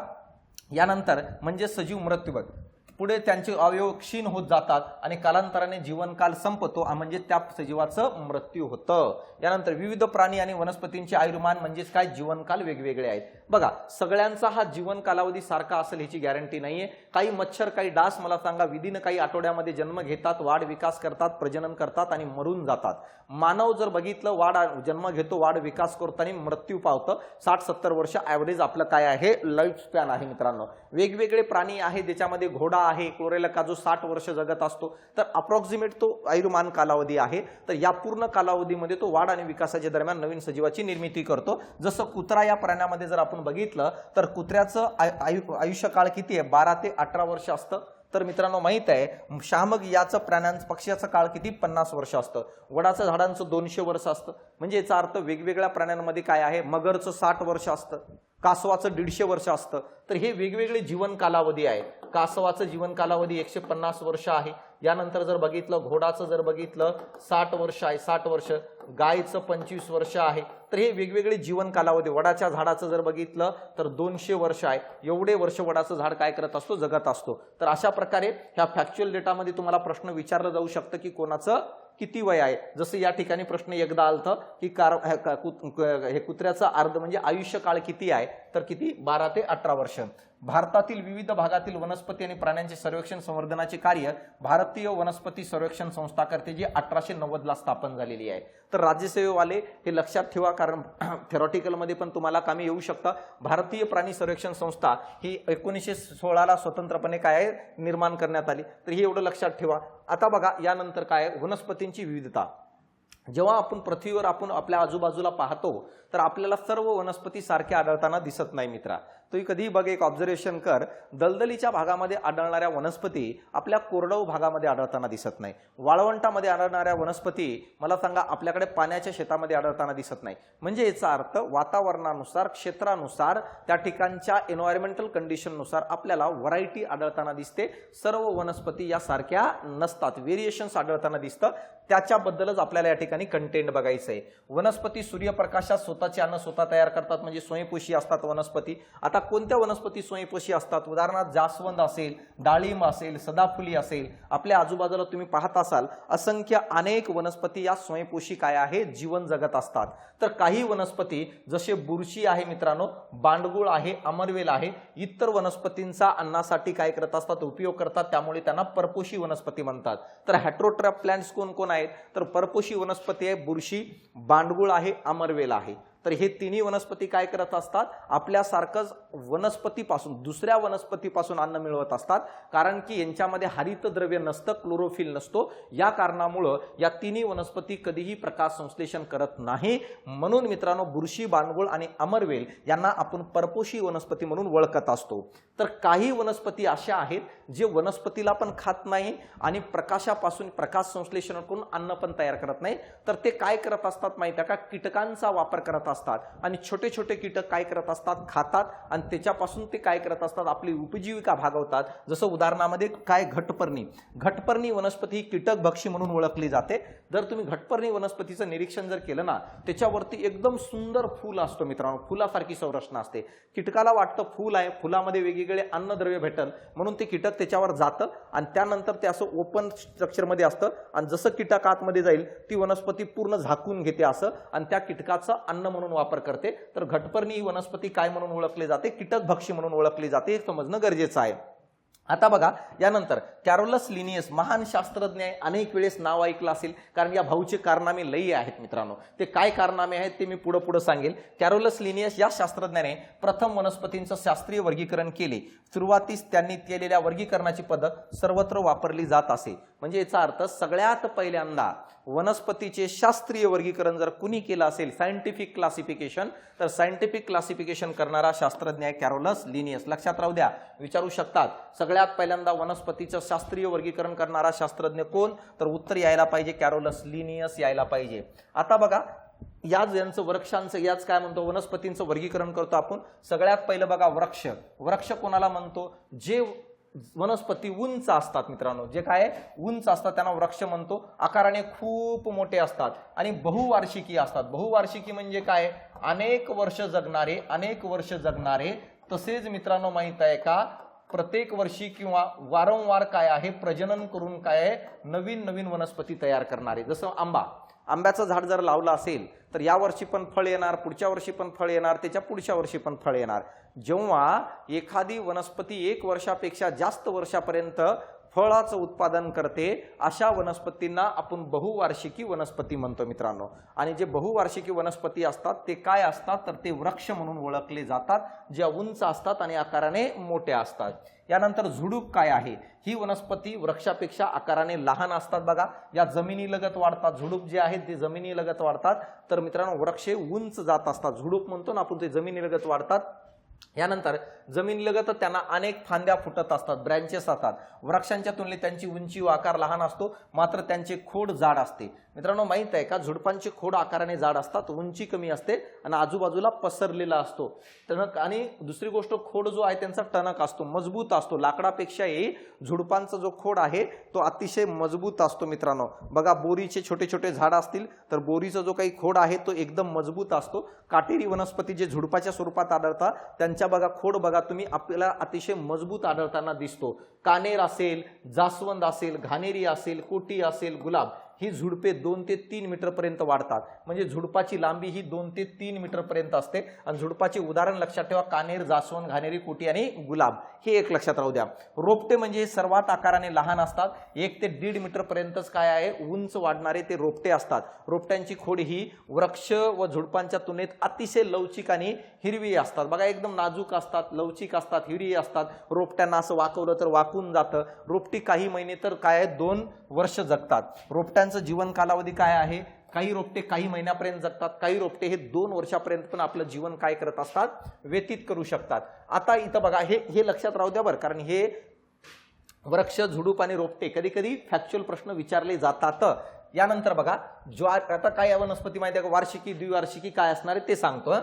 यानंतर म्हणजे सजीव मृत्यू. पुढे त्यांचे अवयव क्षीण होत जातात आणि कालांतराने जीवनकाल संपतो, म्हणजे त्या सजीवाचं मृत्यू होतं. यानंतर विविध प्राणी आणि वनस्पतींचे आयुर्मान म्हणजेच काय? जीवनकाल वेगवेगळे आहेत. बघा सगळ्यांचा हा जीवन कालावधी सारखा असेल ह्याची गॅरंटी नाहीये. काही मच्छर, काही डास मला सांगा विदिन काही आठवड्यामध्ये जन्म घेतात, वाढ विकास करतात, प्रजनन करतात आणि मरून जातात. मानव जर बघितलं जन्म घेतो, वाढ विकास करतो आणि मृत्यू पावतं. 60-70 वर्ष ॲव्हरेज आपलं काय आहे? लाईफ स्पॅन आहे मित्रांनो. वेगवेगळे प्राणी आहे, त्याच्यामध्ये घोडा आहे, क्लोरेला का जो 60 वर्ष जगत असतो. तर अप्रॉक्सिमेट तो आयुर्मान कालावधी आहे. तर या पूर्ण कालावधीमध्ये तो वाढ आणि विकासाच्या दरम्यान नवीन सजीवाची निर्मिती करतो. जसं कुत्रा या प्राण्यामध्ये जर आपण बघितलं तर कुत्र्याचं आयुष्यकाळ किती आहे? 12 ते 18 वर्ष असतं. तर मित्रांनो माहित आहे शामक याचं पक्ष्याचं काळ किती? 50 वर्ष असतं. वडाचं झाडांचं 200 वर्ष असतं. म्हणजे याचा अर्थ वेगवेगळ्या प्राण्यांमध्ये काय आहे? मगरचं 60 वर्ष असतं, कासवाचं 150 वर्ष असतं. तर हे वेगवेगळे जीवन कालावधी आहे. कासवाचं जीवन कालावधी 150 वर्ष आहे. यानंतर जर बघितलं घोडाचं जर बघितलं 60 वर्ष आहे, 60 वर्ष. गायचं 25 वर्ष आहे. तर हे वेगवेगळे जीवन कालावधी. वडाच्या झाडाचं जर बघितलं तर 200 वर्ष आहे. एवढे वर्ष वडाचं झाड काय करत असतो? जगत असतो. तर अशा प्रकारे ह्या फॅक्च्युअल डेटामध्ये तुम्हाला प्रश्न विचारला जाऊ शकतं की कोणाचं किती वय आहे. जसं या ठिकाणी प्रश्न एकदा आलतं की हे कुत्र्याचं अर्ध म्हणजे आयुष्य काळ किती आहे, तर किती 12 ते 18 वर्ष. भारतातील विविध भागातील वनस्पती आणि प्राण्यांचे सर्वेक्षण संवर्धनाचे कार्य भारतीय वनस्पती सर्वेक्षण संस्था करते, जी 1890 ला स्थापन झालेली आहे. तर राज्यसेवेवाले हे लक्षात ठेवा, कारण थेरॉटिकल मध्ये पण तुम्हाला कामी येऊ शकतं. भारतीय प्राणी सर्वेक्षण संस्था ही 1916 ला स्वतंत्रपणे काय निर्माण करण्यात आली. तर हे एवढं लक्षात ठेवा. आता बघा यानंतर काय, वनस्पतींची विविधता. जेव्हा आपण पृथ्वीवर आपल्या आजूबाजूला पाहतो तर आपल्याला सर्व वनस्पती सारख्या आढळताना दिसत नाही मित्रा. तुम्ही कधीही बघ, एक ऑब्झर्वेशन कर, दलदलीच्या भागामध्ये आढळणाऱ्या वनस्पती आपल्या कोरडवाहू भागामध्ये आढळताना दिसत नाही. वाळवंटामध्ये आढळणाऱ्या वनस्पती मला सांगा आपल्याकडे पाण्याच्या शेतामध्ये आढळताना दिसत नाही. म्हणजे याचा अर्थ वातावरणानुसार, क्षेत्रानुसार, त्या ठिकाणच्या एन्व्हायरमेंटल कंडिशननुसार आपल्याला व्हरायटी आढळताना दिसते. सर्व वनस्पती या सारख्या नसतात, व्हेरिएशन्स आढळताना दिसतं. त्याच्याबद्दलच आपल्याला या ठिकाणी कंटेंट बघायचं आहे. वनस्पती सूर्यप्रकाशात स्वतःचे अन्न स्वतः तयार करतात, म्हणजे स्वयंपोषी असतात वनस्पती. आता कोणत्या वनस्पती स्वयंपोषी असतात? उदाहरणार्थ जास्वंद असेल, डाळिंब असेल, सदाफुली असेल, आपल्या आजूबाजूला तुम्ही पाहत असाल असंख्य अनेक वनस्पती या स्वयंपोषी काय आहे, जीवन जगत असतात. तर काही वनस्पती जसे बुरशी आहे मित्रांनो, बांडगुळ आहे, अमरवेल आहे, इतर वनस्पतींचा अन्नासाठी काय करत असतात, उपयोग करतात, त्यामुळे त्यांना परपोषी वनस्पती म्हणतात. तर हेटेरोट्रॉप प्लांट्स कोण कोण आहेत, तर परपोषी वनस्पती आहे बुरशी, बांडगुळ आहे, अमरवेल आहे. तर हे तिन्ही वनस्पती काय करत असतात, आपल्यासारखंच वनस्पतीपासून, दुसऱ्या वनस्पतीपासून अन्न मिळवत असतात. कारण की यांच्यामध्ये हरितद्रव्य नसतं, क्लोरोफिल नसतो. या कारणामुळे या तिन्ही वनस्पती कधीही प्रकाश संश्लेषण करत नाही. म्हणून मित्रांनो बुरशी, बांडगुळ आणि अमरवेल यांना आपण परपोषी वनस्पती म्हणून ओळखत असतो. तर काही वनस्पती अशा आहेत जे वनस्पतीला पण खात नाही आणि प्रकाशापासून, प्रकाश संश्लेषण करून अन्न पण तयार करत नाही. तर ते काय करत असतात माहिती आहे का, कीटकांचा वापर करत असतात. आणि छोटे छोटे कीटक काय करत असतात, खातात, आणि त्याच्यापासून ते काय करत असतात, आपली उपजीविका भागवतात. जसं उदाहरणामध्ये काय, घटपर्णी वनस्पती ही कीटक भक्षी म्हणून ओळखली जाते. जर तुम्ही घटपर्णी वनस्पतीचं निरीक्षण जर केलं ना, त्याच्यावरती एकदम सुंदर फूल असतो मित्रांनो, फुलासारखी संरचना असते. कीटकाला वाटतं फूल आहे, फुलामध्ये वेगवेगळे अन्नद्रव्य भेटल म्हणून ते कीटक त्याच्यावर जातं, आणि त्यानंतर ते असं ओपन स्ट्रक्चरमध्ये असतं, आणि जसं कीटक आतमध्ये जाईल ती वनस्पती पूर्ण झाकून घेते असं, आणि त्या कीटकाचं अन्न म्हणून वापर करते. तर घटपर्णी ही वनस्पती काय म्हणून ओळखली जाते, कीटक भक्षी म्हणून ओळखली जाते. हे समजणं गरजेचं आहे. आता बघा यानंतर कॅरोलस लिनियस, महान शास्त्रज्ञ आहे. अनेक वेळेस नाव ऐकलं असेल, कारण या भाऊचे कारनामे लई आहेत मित्रांनो. ते काय कारनामे आहेत ते मी पुढे सांगेल. कॅरोलस लिनियस या शास्त्रज्ञाने प्रथम वनस्पतींचं शास्त्रीय वर्गीकरण केले. सुरुवातीस त्यांनी केलेल्या वर्गीकरणाची पद्धत सर्वत्र वापरली जात असे. म्हणजे याचा अर्थ सगळ्यात पहिल्यांदा वनस्पतीचे शास्त्रीय वर्गीकरण जर कुणी केलं असेल, सायंटिफिक क्लासिफिकेशन, तर सायंटिफिक क्लासिफिकेशन करणारा शास्त्रज्ञ आहे कॅरोलस लिनियस. लक्षात राहू द्या, विचारू शकतात सगळ्यात पहिल्यांदा वनस्पतीचं शास्त्रीय वर्गीकरण करणारा शास्त्रज्ञ कोण, तर उत्तर यायला पाहिजे कॅरोलस लिनियस यायला पाहिजे. आता बघा याच यांचं वृक्षांचं, याच काय म्हणतो, वनस्पतींचं वर्गीकरण करतो आपण. सगळ्यात पहिलं बघा वृक्ष कोणाला म्हणतो, जे वनस्पती उंच असतात मित्रांनो, जे काय उंच असतात त्यांना वृक्ष म्हणतो. आकाराने खूप मोठे असतात आणि बहुवार्षिकी असतात. बहुवार्षिकी म्हणजे काय, अनेक वर्ष जगणारे. तसेच मित्रांनो माहित आहे का, प्रत्येक वर्षी किंवा वारंवार काय आहे, प्रजनन करून काय आहे, नवीन वनस्पती तयार करणारे. जसं आंब्याचं झाड जर लावलं असेल तर या वर्षी पण फळ येणार, पुढच्या वर्षी पण फळ येणार, त्याच्या पुढच्या वर्षी पण फळ येणार. जेव्हा एखादी वनस्पती 1 वर्षापेक्षा जास्त वर्षापर्यंत फळाचं उत्पादन करते, अशा वनस्पतींना आपण बहुवार्षिकी वनस्पती म्हणतो मित्रांनो. आणि जे बहुवार्षिकी वनस्पती असतात ते काय असतात, तर ते वृक्ष म्हणून ओळखले जातात, जे उंच असतात आणि आकाराने मोठे असतात. यानंतर झुडूप काय आहे, ही वनस्पती वृक्षापेक्षा आकाराने लहान असतात. बघा या जमिनीलगत वाढतात. झुडूप जे आहेत ते जमिनीलगत वाढतात. तर मित्रांनो वृक्ष उंच जात असतात, झुडूप म्हणतो ना आपण, ते जमिनीलगत वाढतात. यानंतर जमिनीलगत त्यांना अनेक फांद्या फुटत असतात, ब्रँचेस असतात. वृक्षांच्या तुलनेत त्यांची उंची व आकार लहान असतो, मात्र त्यांचे खोड जाड असते. मित्रांनो माहित आहे का, झुडपांचे खोड आकाराने जाड असतात, उंची कमी असते आणि आजूबाजूला पसरलेला असतो टणक. आणि दुसरी गोष्ट, खोड जो आहे त्यांचा टणक असतो, मजबूत असतो. लाकडापेक्षाही झुडपांचा जो खोड आहे तो अतिशय मजबूत असतो मित्रांनो. बघा बोरीचे छोटे छोटे झाड असतील तर बोरीचा जो काही खोड आहे तो एकदम मजबूत असतो. काटेरी वनस्पती जे झुडपाच्या स्वरूपात आढळतात त्यांच्या बघा खोड बघा तुम्ही, आपल्याला अतिशय मजबूत आढळताना दिसतो. कानेर असेल, जास्वंद असेल, घाणेरी असेल, कोटी असेल, गुलाब, ही झुडपे 2 ते 3 मीटर पर्यंत वाढतात. म्हणजे झुडपाची लांबी ही 2 ते 3 मीटर पर्यंत असते. आणि झुडपाचे उदाहरण लक्षात ठेवा, कानेर, जास्वंद, घाणेरी, कोटी आणि गुलाब, हे एक लक्षात राहू द्या. रोपटे म्हणजे हे सर्वात आकाराने लहान असतात. 1 ते 1.5 मीटर पर्यंतच काय आहे, उंच वाढणारे ते रोपटे असतात. रोपट्यांची खोड ही वृक्ष व झुडपांच्या तुलनेत अतिशय लवचिक आणि हिरवी असतात. बघा, एकदम नाजूक असतात, लवचिक असतात, हिरवी असतात. रोपट्यांना असं वाकवलं तर वाकून जातं. रोपटी काही महिने तर काय आहे, 2 वर्ष जगतात. रोपट्यांचं जीवन कालावधी काय आहे, काही रोपटे काही महिन्यापर्यंत जगतात, काही रोपटे हे 2 वर्षापर्यंत पण आपलं जीवन काय करत असतात, व्यतीत करू शकतात. आता इथं बघा, हे लक्षात राहू द्या बरं, कारण हे वृक्ष, झुडूप आणि रोपटे कधी कधी फॅक्च्युअल प्रश्न विचारले जातात. यानंतर बघा, आता काय वनस्पती माहिती आहे का, वार्षिकी, द्विवार्षिकी काय असणार आहे ते सांगतो.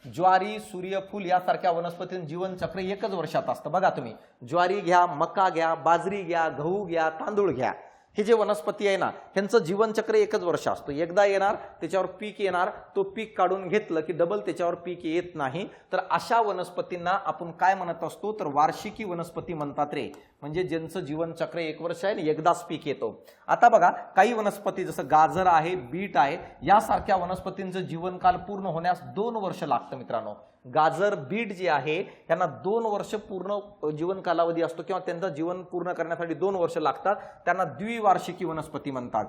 ज्वारी, सूर्यफूल यासारख्या वनस्पतींचं जीवनचक्र 1 वर्षात असतं. बघा, तुम्ही ज्वारी घ्या, मका घ्या, बाजरी घ्या, गहू घ्या, तांदूळ घ्या, हे जे वनस्पती आहे ना, ह्यांचं जीवनचक्र 1 वर्ष असतं. एकदा येणार, त्याच्यावर पीक येणार, तो पीक काढून घेतलं की डबल त्याच्यावर पीक येत नाही. तर अशा वनस्पतींना आपण काय म्हणत असतो, तर वार्षिकी वनस्पती म्हणतात रे. म्हणजे ज्यांचं जीवनचक्र 1 वर्ष आहे आणि एकदाच पीक येतो. आता बघा, काही वनस्पती जसं गाजर आहे, बीट आहे, यासारख्या वनस्पतींचं जीवनकाल पूर्ण होण्यास 2 वर्ष लागतं मित्रांनो. गाजर, बीट जे आहे यांना 2 वर्ष पूर्ण जीवन कालावधी असतो, किंवा त्यांचं जीवन पूर्ण करण्यासाठी 2 वर्ष लागतात. त्यांना द्विवार्षिकी वनस्पती म्हणतात.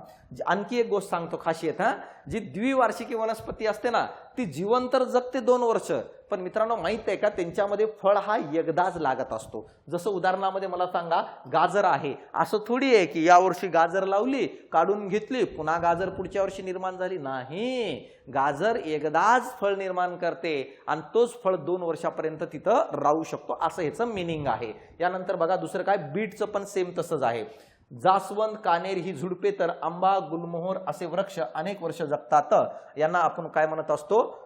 आणखी एक गोष्ट सांगतो, खासियत, जी द्विवार्षिकी वनस्पती असते ना, ती जीवन तर जगते 2 वर्ष, पण मित्रांनो माहित आहे का, त्यांच्यामध्ये फळ हा एकदाच लागत असतो. जसं उदाहरणामध्ये मला सांगा, गाजर आहे, असं थोडी आहे की यावर्षी गाजर लावली, काढून घेतली, पुन्हा गाजर पुढच्या वर्षी निर्माण झाली. नाही, गाजर एकदाच फळ निर्माण करते आणि तोच फळ 2 वर्षापर्यंत तिथं राहू शकतो, असं ह्याचं मिनिंग आहे. यानंतर बघा, दुसरं काय, बीटचं पण सेम तसंच आहे. जास्वंद, कानेर ही झुडपे, तर आंबा, गुलमोहर असे वृक्ष अनेक वर्ष जगतात. यांना आपण काय म्हणत असतो,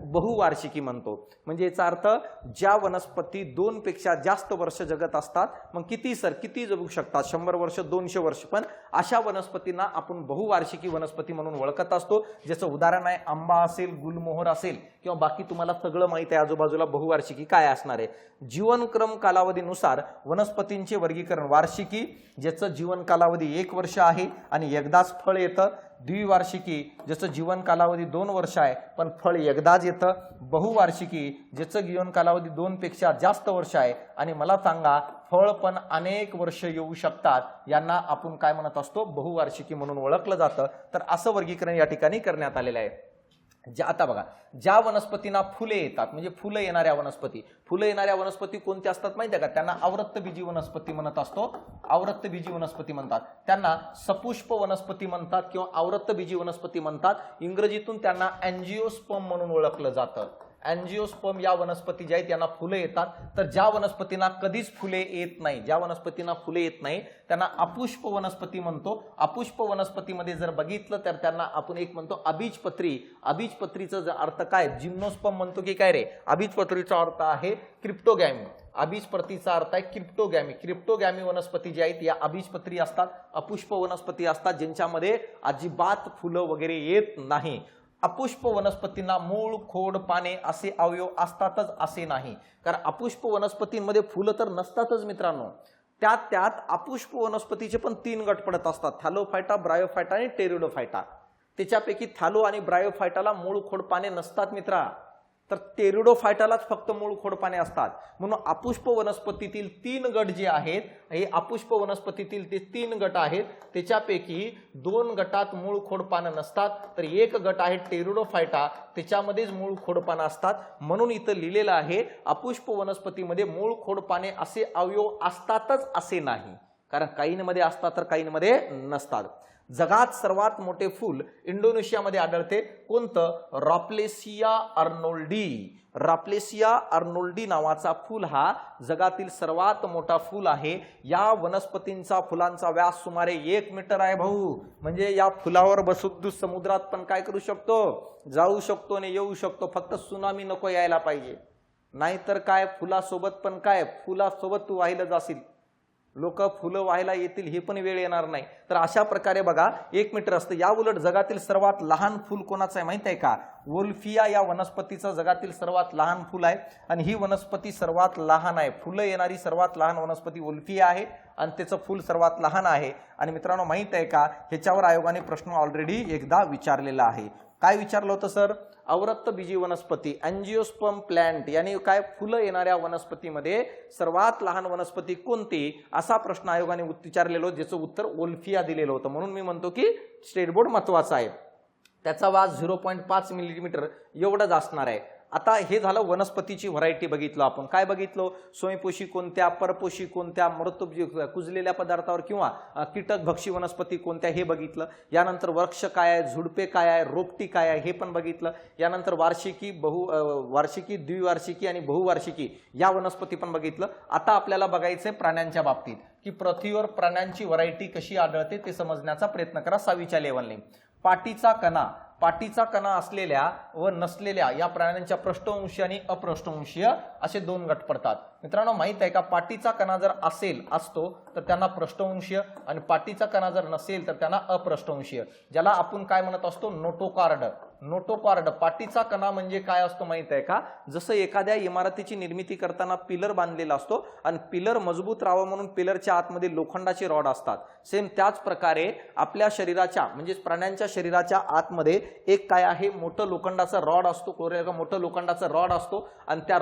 बहुवार्षिकी म्हणतो. म्हणजे याचा अर्थ, ज्या वनस्पती 2 पेक्षा जास्त वर्ष जगत असतात, मग किती जगू शकतात, 100 वर्ष, 200 वर्ष, पण अशा वनस्पतींना आपण बहुवार्षिकी वनस्पती म्हणून ओळखत असतो. ज्याचं उदाहरण आहे आंबा असेल, गुलमोहर असेल, किंवा बाकी तुम्हाला सगळं माहित आहे आजूबाजूला बहुवार्षिकी काय असणार आहे. जीवनक्रम कालावधीनुसार वनस्पतींचे वर्गीकरण: वार्षिकी, ज्याचं जीवन कालावधी 1 वर्ष आहे आणि एकदाच फळ येतं. द्विवार्षिकी, ज्याचं जीवन कालावधी 2 वर्ष आहे पण फळ एकदाच येतं. बहुवार्षिकी, ज्याचं जीवन कालावधी 2 पेक्षा जास्त वर्ष आहे आणि मला सांगा फळ पण अनेक वर्ष येऊ शकतात, यांना आपण काय म्हणत असतो, बहुवार्षिकी म्हणून ओळखलं जातं. तर असं वर्गीकरण या ठिकाणी करण्यात आलेलं आहे. आता बघा, ज्या वनस्पतींना फुले येतात, म्हणजे फुलं येणाऱ्या वनस्पती कोणत्या असतात माहिती आहे का, त्यांना आवृत्तबीजी वनस्पती म्हणत असतो. आवृत्तबीजी वनस्पती म्हणतात. त्यांना सपुष्प वनस्पती म्हणतात किंवा आवृत्तबीजी वनस्पती म्हणतात. इंग्रजीतून त्यांना अँजिओस्पर्म म्हणून ओळखलं जातं. अँजिओस्पर्म या वनस्पती ज्या आहेत यांना फुलं येतात. तर ज्या वनस्पतींना कधीच फुले येत नाही, त्यांना अपुष्प वनस्पती म्हणतो. अपुष्प वनस्पतीमध्ये जर बघितलं तर त्यांना आपण एक म्हणतो अबीजपत्री. अबीजपत्रीचा अर्थ काय, जिम्नोस्पर्म म्हणतो की काय रे, अबीजपत्रीचा अर्थ आहे क्रिप्टोगॅमी. अबीजपत्रीचा अर्थ आहे क्रिप्टोगॅमी. क्रिप्टोगॅमी वनस्पती ज्या आहेत या अबीजपत्री असतात, अपुष्प वनस्पती असतात, ज्यांच्यामध्ये अजिबात फुलं वगैरे येत नाही. अपुष्प वनस्पतींना मूळ, खोड, पाने असे अवयव असतातच असे नाही, कारण अपुष्प वनस्पतींमध्ये फुलं तर नसतातच मित्रांनो. त्यात अपुष्प वनस्पतीचे पण 3 गट पडत असतात: थॅलोफायटा, ब्रायोफायटा आणि टेरिडोफायटा. त्याच्यापैकी थॅलो आणि ब्रायोफायटाला मूळ, खोड, पाने नसतात मित्रा, तर टेरिडोफायटालाच फक्त मूळ, खोड, पाने असतात. म्हणून अपुष्प वनस्पतीतील 3 गट जे आहेत, हे अपुष्प वनस्पतीतील ते 3 गट आहेत, त्याच्यापैकी 2 गटात मूळ, खोड, पानं नसतात, तर 1 गट आहे टेरिडोफायटा, त्याच्यामध्येच मूळ, खोड, पानं असतात. म्हणून इथं लिहिलेलं आहे अपुष्प वनस्पतीमध्ये मूळ, खोड, पाने असे अवयव असतातच असे नाही, कारण काहींमध्ये असतात तर काहींमध्ये नसतात. जगात सर्वात मोठे फूल इंडोनेशियामध्ये आढळते. कोणतं? रॉप्लेसिया अर्नोल्डी. रॉप्लेसिया अर्नोल्डी नावाचा फूल हा जगातील सर्वात मोठा फूल आहे. या वनस्पतींचा फुलांचा व्यास सुमारे 1 मीटर आहे भाऊ. म्हणजे या फुलावर बसून समुद्रात पण काय करू शकतो, जाऊ शकतो आणि येऊ शकतो. फक्त सुनामी नको यायला पाहिजे, नाहीतर काय फुलासोबत पण काय, फुलासोबत तू वाहिलं जाशील. लोक फुलं व्हायला येतील हे पण वेळ येणार नाही. तर अशा प्रकारे बघा 1 मीटर असतं. या उलट जगातील सर्वात लहान फुल कोणाचं आहे माहित आहे का? वोल्फिया या वनस्पतीचं जगातील सर्वात लहान फुल आहे आणि ही वनस्पती सर्वात लहान आहे. फुलं येणारी सर्वात लहान वनस्पती वोल्फिया आहे आणि त्याचं फुल सर्वात लहान आहे. आणि मित्रांनो माहित आहे का, ह्याच्यावर आयोगाने प्रश्न ऑलरेडी एकदा विचारलेला आहे. काय विचारलं होतं सर? अवरक्तबीजी वनस्पती अँजिओस्पर्म प्लांट यानी काय फुलं येणाऱ्या वनस्पतीमध्ये सर्वात लहान वनस्पती कोणती, असा प्रश्न आयोगाने विचारलेला होता, ज्याचं उत्तर वोल्फिया दिलेलं होतं. म्हणून मी म्हणतो की स्टेट बोर्ड महत्वाचा आहे. त्याचा व्यास 0.5 मिलीमीटर एवढंच असणार आहे. आता हे झालं वनस्पतीची व्हरायटी बघितलं आपण. काय बघितलं? स्वयंपोषी कोणत्या, परपोषी कोणत्या, मृत कुजलेल्या पदार्थावर किंवा कीटक भक्षी वनस्पती कोणत्या हे बघितलं. यानंतर वृक्ष काय आहे, झुडपे काय आहे, रोपटी काय आहे हे पण बघितलं. यानंतर वार्षिकी, वार्षिकी, द्विवार्षिकी आणि बहुवार्षिकी या वनस्पती पण बघितलं. आता आपल्याला बघायचंय प्राण्यांच्या बाबतीत की पृथ्वीवर प्राण्यांची व्हरायटी कशी आढळते ते समजण्याचा प्रयत्न करा 6वीच्या लेव्हलने. पाठीचा कणा असलेल्या व नसलेल्या या प्राण्यांच्या पृष्ठवंशीय आणि अपृष्ठवंशीय असे 2 गट पडतात. मित्रांनो माहित आहे का, पाठीचा कणा जर असतो तर त्यांना पृष्ठवंशीय आणि पाठीचा कणा जर नसेल तर त्यांना अपृष्ठवंशीय, ज्याला आपण काय म्हणत असतो? नोटोकॉर्ड. नोटोकॉर्ड पाठीचा कणा म्हणजे काय असतो माहित आहे का? जसं एखाद्या इमारतीची निर्मिती करताना पिलर बांधलेला असतो आणि पिलर मजबूत राहावं म्हणून पिलरच्या आतमध्ये लोखंडाचे रॉड असतात. सेम त्याच प्रकारे आपल्या शरीराच्या म्हणजे प्राण्यांच्या शरीराच्या आतमध्ये एक काय आहे? मोठं लोखंडाचा रॉड असतो. मोठं लोखंडाचा रॉड असतो आणि त्या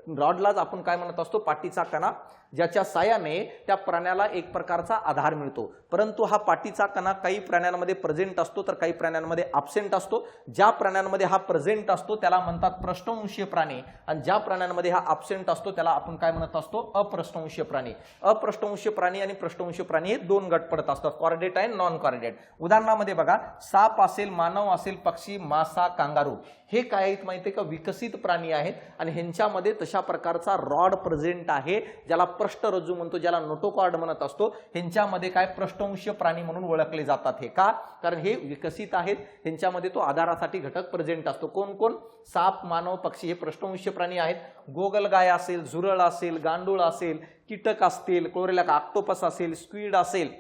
रॉडलाच आपण काय म्हणत असतो? पाठीचा कणा, ज्याच्या साहाय्याने त्या प्राण्याला एक प्रकारचा आधार मिळतो. परंतु हा पाठीचा कणा काही प्राण्यांमध्ये प्रेझेंट असतो तर काही प्राण्यांमध्ये ॲब्सेंट असतो. ज्या प्राण्यांमध्ये हा प्रेझेंट असतो त्याला म्हणतात पृष्ठवंशीय प्राणी आणि ज्या प्राण्यांमध्ये हा ॲब्सेंट असतो त्याला आपण काय म्हणत असतो? अपृष्ठवंशीय प्राणी. अपृष्ठवंशीय प्राणी आणि पृष्ठवंशीय प्राणी हे 2 गट पडत असतात, कॉर्डेट आणि नॉन कॉर्डेट. उदाहरणामध्ये बघा, साप असेल, मानव असेल, पक्षी, मासा, कांगारू हे काय आहेत माहितीये का? विकसित प्राणी आहेत आणि ह्यांच्यामध्ये तशा प्रकारचा रॉड प्रेझेंट आहे ज्याला पृष्ठरज्जू म्हणतो, ज्याला नोटोकॉर्ड म्हणत असतो. ह्यांच्यामध्ये काय पृष्ठवंशीय प्राणी म्हणून ओळखले जातात. हे का? कारण हे विकसित आहेत, ह्यांच्यामध्ये तो आधारासाठी घटक प्रेझेंट असतो. कोण कोण? साप, मानव, पक्षी हे पृष्ठवंशीय प्राणी आहेत. गोगलगाय असेल, झुरळ असेल, गांडूळ असेल, कीटक असतील, क्लोरेला ऑक्टोपस असेल, स्क्विड असेल,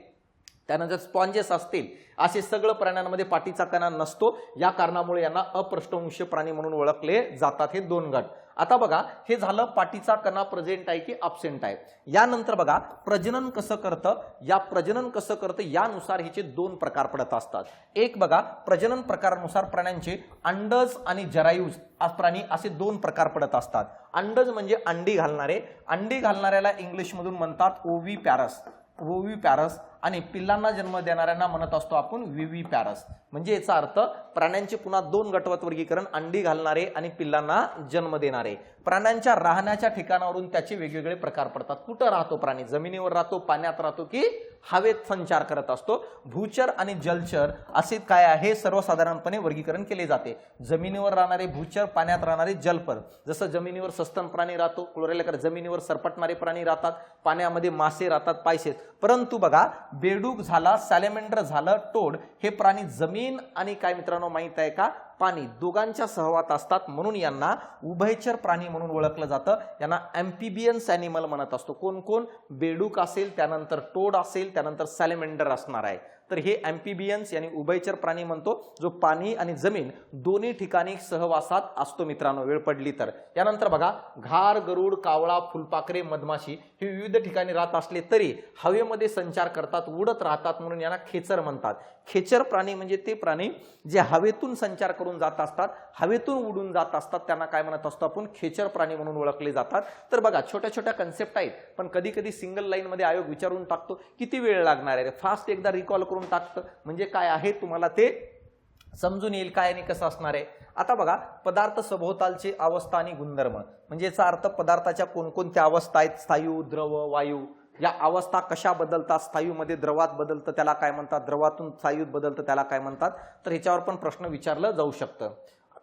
त्यानंतर स्पॉन्जेस असतील, असे सगळं प्राण्यांमध्ये पाठीचा कणा नसतो. या कारणामुळे यांना अपृष्ठवंशीय प्राणी म्हणून ओळखले जातात हे 2 गट. आता बघा, हे झालं पाठीचा कणा प्रेझेंट आहे की ॲब्सेंट आहे. यानंतर बघा प्रजनन कसं करतं. यानुसार ह्याचे 2 प्रकार पडत असतात. एक बघा, प्रजनन प्रकारानुसार प्राण्यांचे अंडज आणि जरायुज प्राणी असे 2 प्रकार पडत असतात. अंडज म्हणजे अंडी घालणारे. अंडी घालणाऱ्याला इंग्लिश मधून म्हणतात ओव्हीपॅरस आणि पिल्लांना जन्म देणाऱ्यांना म्हणत असतो आपण विव्हीपॅरस. म्हणजे याचा अर्थ प्राण्यांचे पुन्हा 2 गटवत वर्गीकरण, अंडी घालणारे आणि पिल्लांना जन्म देणारे. प्राण्यांच्या राहण्याच्या ठिकाणावरून त्याचे वेगवेगळे प्रकार पडतात. कुठं राहतो प्राणी? जमिनीवर राहतो, पाण्यात राहतो की हवेत संचार करत असतो? भूचर आणि जलचर असे काय आहे सर्वसाधारणपणे वर्गीकरण केले जाते. जमिनीवर राहणारे भूचर, पाण्यात राहणारे जलचर. जसं जमिनीवर सस्तन प्राणी राहतो, क्लोरेला जमिनीवर सरपटणारे प्राणी राहतात, पाण्यामध्ये मासे राहतात, पायसेस. परंतु बघा, बेडूक झाला, सॅलेमेंडर झालं, टोड हे प्राणी जमीन आणि काय मित्रांनो माहित आहे का? पाणी दोघांच्या सहवात असतात, म्हणून यांना उभयचर प्राणी म्हणून ओळखलं जातं. यांना ॲम्फिबियन्स ॲनिमल म्हणत असतो. कोण कोण? बेडूक असेल, त्यानंतर टोड असेल, त्यानंतर सॅलेमेंडर असणार आहे. तर हे ॲम्फिबियन्स यानी उभयचर प्राणी म्हणतो, जो पाणी आणि जमीन दोन्ही ठिकाणी सहवासात असतो मित्रांनो, वेळ पडली तर. यानंतर बघा, घार, गरुड, कावळा, फुलपाखरे, मधमाशी हे विविध ठिकाणी राहत असले तरी हवेमध्ये संचार करतात, उडत राहतात, म्हणून यांना खेचर म्हणतात. खेचर प्राणी म्हणजे ते प्राणी जे हवेतून संचार करून जात असतात, हवेतून उडून जात असतात, त्यांना काय म्हणत असतो आपण? खेचर प्राणी म्हणून ओळखले जातात. तर बघा, छोट्या छोट्या कन्सेप्ट आहेत, पण कधी कधी सिंगल लाईन मध्ये आयोग विचारून टाकतो किती वेळ लागणार आहे. फास्ट एकदा रिकॉल करून टाकतं म्हणजे काय आहे तुम्हाला ते समजून येईल काय आणि कसं असणार आहे. आता बघा, पदार्थ सभोवतालची अवस्था आणि गुणधर्म म्हणजे याचा अर्थ पदार्थाच्या कोणकोणत्या अवस्था आहेत? स्थायू, द्रव, वायू. या अवस्था कशा बदलतात? स्थायूमध्ये द्रवात बदलतं त्याला काय म्हणतात? द्रवातून स्थायूत बदलतं त्याला काय म्हणतात? तर ह्याच्यावर पण प्रश्न विचारलं जाऊ शकतं.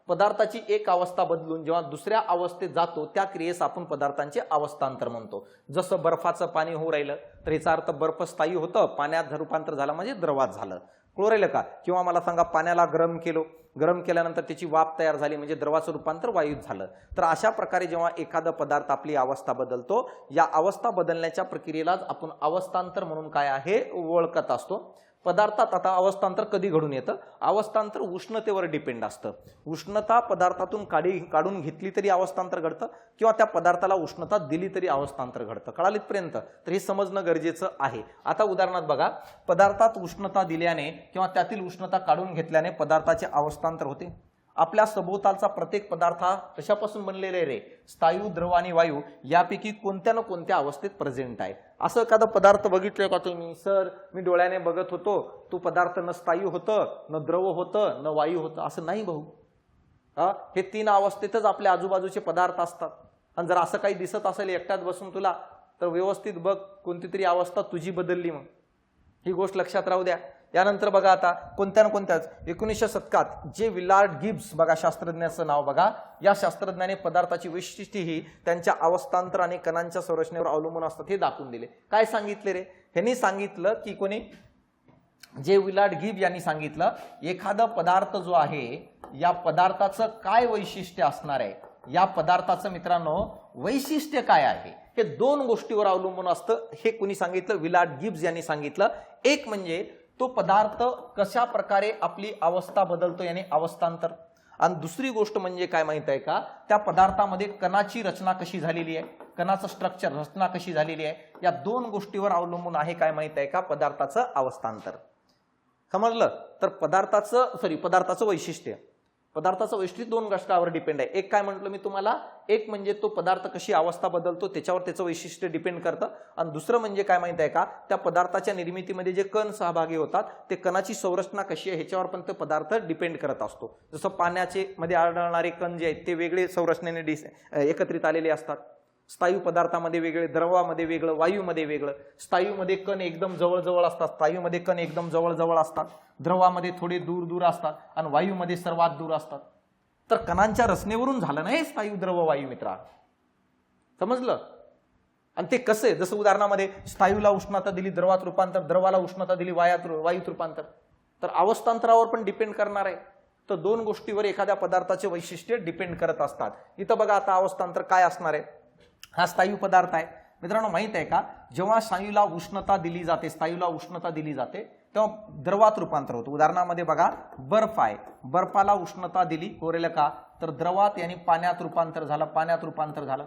पदार्थाची एक अवस्था बदलून जेव्हा दुसऱ्या अवस्थेत जातो त्या क्रियेस आपण पदार्थांचे अवस्थांतर म्हणतो. जसं बर्फाचं पाणी होऊ राहिलं तर याचा अर्थ बर्फ स्थायी होतं, पाण्यात रूपांतर झालं म्हणजे द्रवात झालं. कळू राहिलं का? किंवा मला सांगा, पाण्याला गरम केलो, गरम केल्यानंतर त्याची वाफ तयार झाली म्हणजे द्रवाचं रूपांतर वायूत झालं. तर अशा प्रकारे जेव्हा एखादा पदार्थ आपली अवस्था बदलतो, या अवस्था बदलण्याच्या प्रक्रियेलाच आपण अवस्थांतर म्हणून काय आहे ओळखत असतो. पदार्थात आता अवस्थांतर कधी घडून येतं? अवस्थांतर उष्णतेवर डिपेंड असतं. उष्णता पदार्थातून काढून घेतली तरी अवस्थांतर घडतं किंवा त्या पदार्थाला उष्णता दिली तरी अवस्थांतर घडतं. कळालं इथपर्यंत? तर हे समजणं गरजेचं आहे. आता उदाहरणार्थ बघा, पदार्थात उष्णता दिल्याने किंवा त्यातील उष्णता काढून घेतल्याने पदार्थाचे अवस्थांतर होते. आपल्या सभोवतालचा प्रत्येक पदार्थ हा कशापासून बनलेला आहे रे? स्थायू, द्रव आणि वायू यापैकी कोणत्या ना कोणत्या अवस्थेत प्रेझेंट आहे. असं एखादा पदार्थ बघितलं का तुम्ही? सर मी डोळ्याने बघत होतो, तो पदार्थ न स्थायू होतं, न द्रव होतं, न वायू होतं. असं नाही भाऊ. हे 3 अवस्थेतच आपल्या आजूबाजूचे पदार्थ असतात. आणि जर असं काही दिसत असेल एकट्यात बसून तुला, तर व्यवस्थित बघ, कोणती तरी अवस्था तुझी बदलली. मग ही गोष्ट लक्षात राहू द्या. यानंतर बघा आता कोणत्या ना कोणत्याच 1900 शतकात जे विलार्ड गिब्स बघा, शास्त्रज्ञाचं नाव बघा, या शास्त्रज्ञाने पदार्थाची वैशिष्ट्ये ही त्यांच्या अवस्थांतर आणि कणांच्या संरचनेवर अवलंबून असतात हे दाखवून दिले. काय सांगितले रे? ह्यांनी सांगितलं की कोणी, जे विलार्ड गिब यांनी सांगितलं, एखादा पदार्थ जो आहे या पदार्थाचं काय वैशिष्ट्य असणार आहे, या पदार्थाचं मित्रांनो वैशिष्ट्य काय आहे, हे 2 गोष्टीवर अवलंबून असतं. हे कोणी सांगितलं? विलार्ड गिब्स यांनी सांगितलं. एक म्हणजे तो पदार्थ कशा प्रकारे आपली अवस्था बदलतो याने अवस्थांतर, आणि दुसरी गोष्ट म्हणजे काय माहित आहे का, त्या पदार्थामध्ये कणाची रचना कशी झालेली आहे, कणाचं स्ट्रक्चर रचना कशी झालेली आहे, या 2 गोष्टीवर अवलंबून आहे काय माहित आहे का, पदार्थाचं अवस्थांतर. समजलं? तर पदार्थाचं वैशिष्ट्य, पदार्थाचं वैशिष्ट्य 2 गोष्टींवर डिपेंड आहे. एक काय म्हटलं मी तुम्हाला, एक म्हणजे तो पदार्थ कशी अवस्था बदलतो त्याच्यावर त्याचं वैशिष्ट्य डिपेंड करतं, आणि दुसरं म्हणजे काय माहित आहे का, त्या पदार्थाच्या निर्मितीमध्ये जे कण सहभागी होतात ते कणाची संरचना कशी आहे ह्याच्यावर पण तो पदार्थ डिपेंड करत असतो. जसं पाण्याचे मध्ये आढळणारे कण जे आहेत ते वेगळे संरचनेने एकत्रित आलेले असतात. स्थायू पदार्थामध्ये वेगळे, द्रवामध्ये वेगळं, वायूमध्ये वेगळं. स्थायूमध्ये कण एकदम जवळ असतात, स्थायूमध्ये कण एकदम जवळ असतात, द्रवामध्ये थोडे दूर असतात, आणि वायूमध्ये सर्वात दूर असतात. तर कणांच्या रचनेवरून झालं नाही स्थायू, द्रव, वायू मित्रा. समजलं? आणि ते कसे? जसं उदाहरणामध्ये स्थायूला उष्णता दिली द्रवात रूपांतर, द्रवाला उष्णता दिली वायूत रूपांतर. तर अवस्थांतरावर पण डिपेंड करणार आहे. तर 2 गोष्टीवर एखाद्या पदार्थाचे वैशिष्ट्य डिपेंड करत असतात. इथं बघा आता अवस्थांतर काय असणार आहे. हा स्थायू पदार्थ आहे मित्रांनो. माहित आहे का, जेव्हा स्थायूला उष्णता दिली जाते, तेव्हा द्रवात रूपांतर होतं. उदाहरणामध्ये बघा, बर्फ आहे, बर्फाला उष्णता दिली, कोरेल का, तर द्रवात आणि पाण्यात रूपांतर झालं.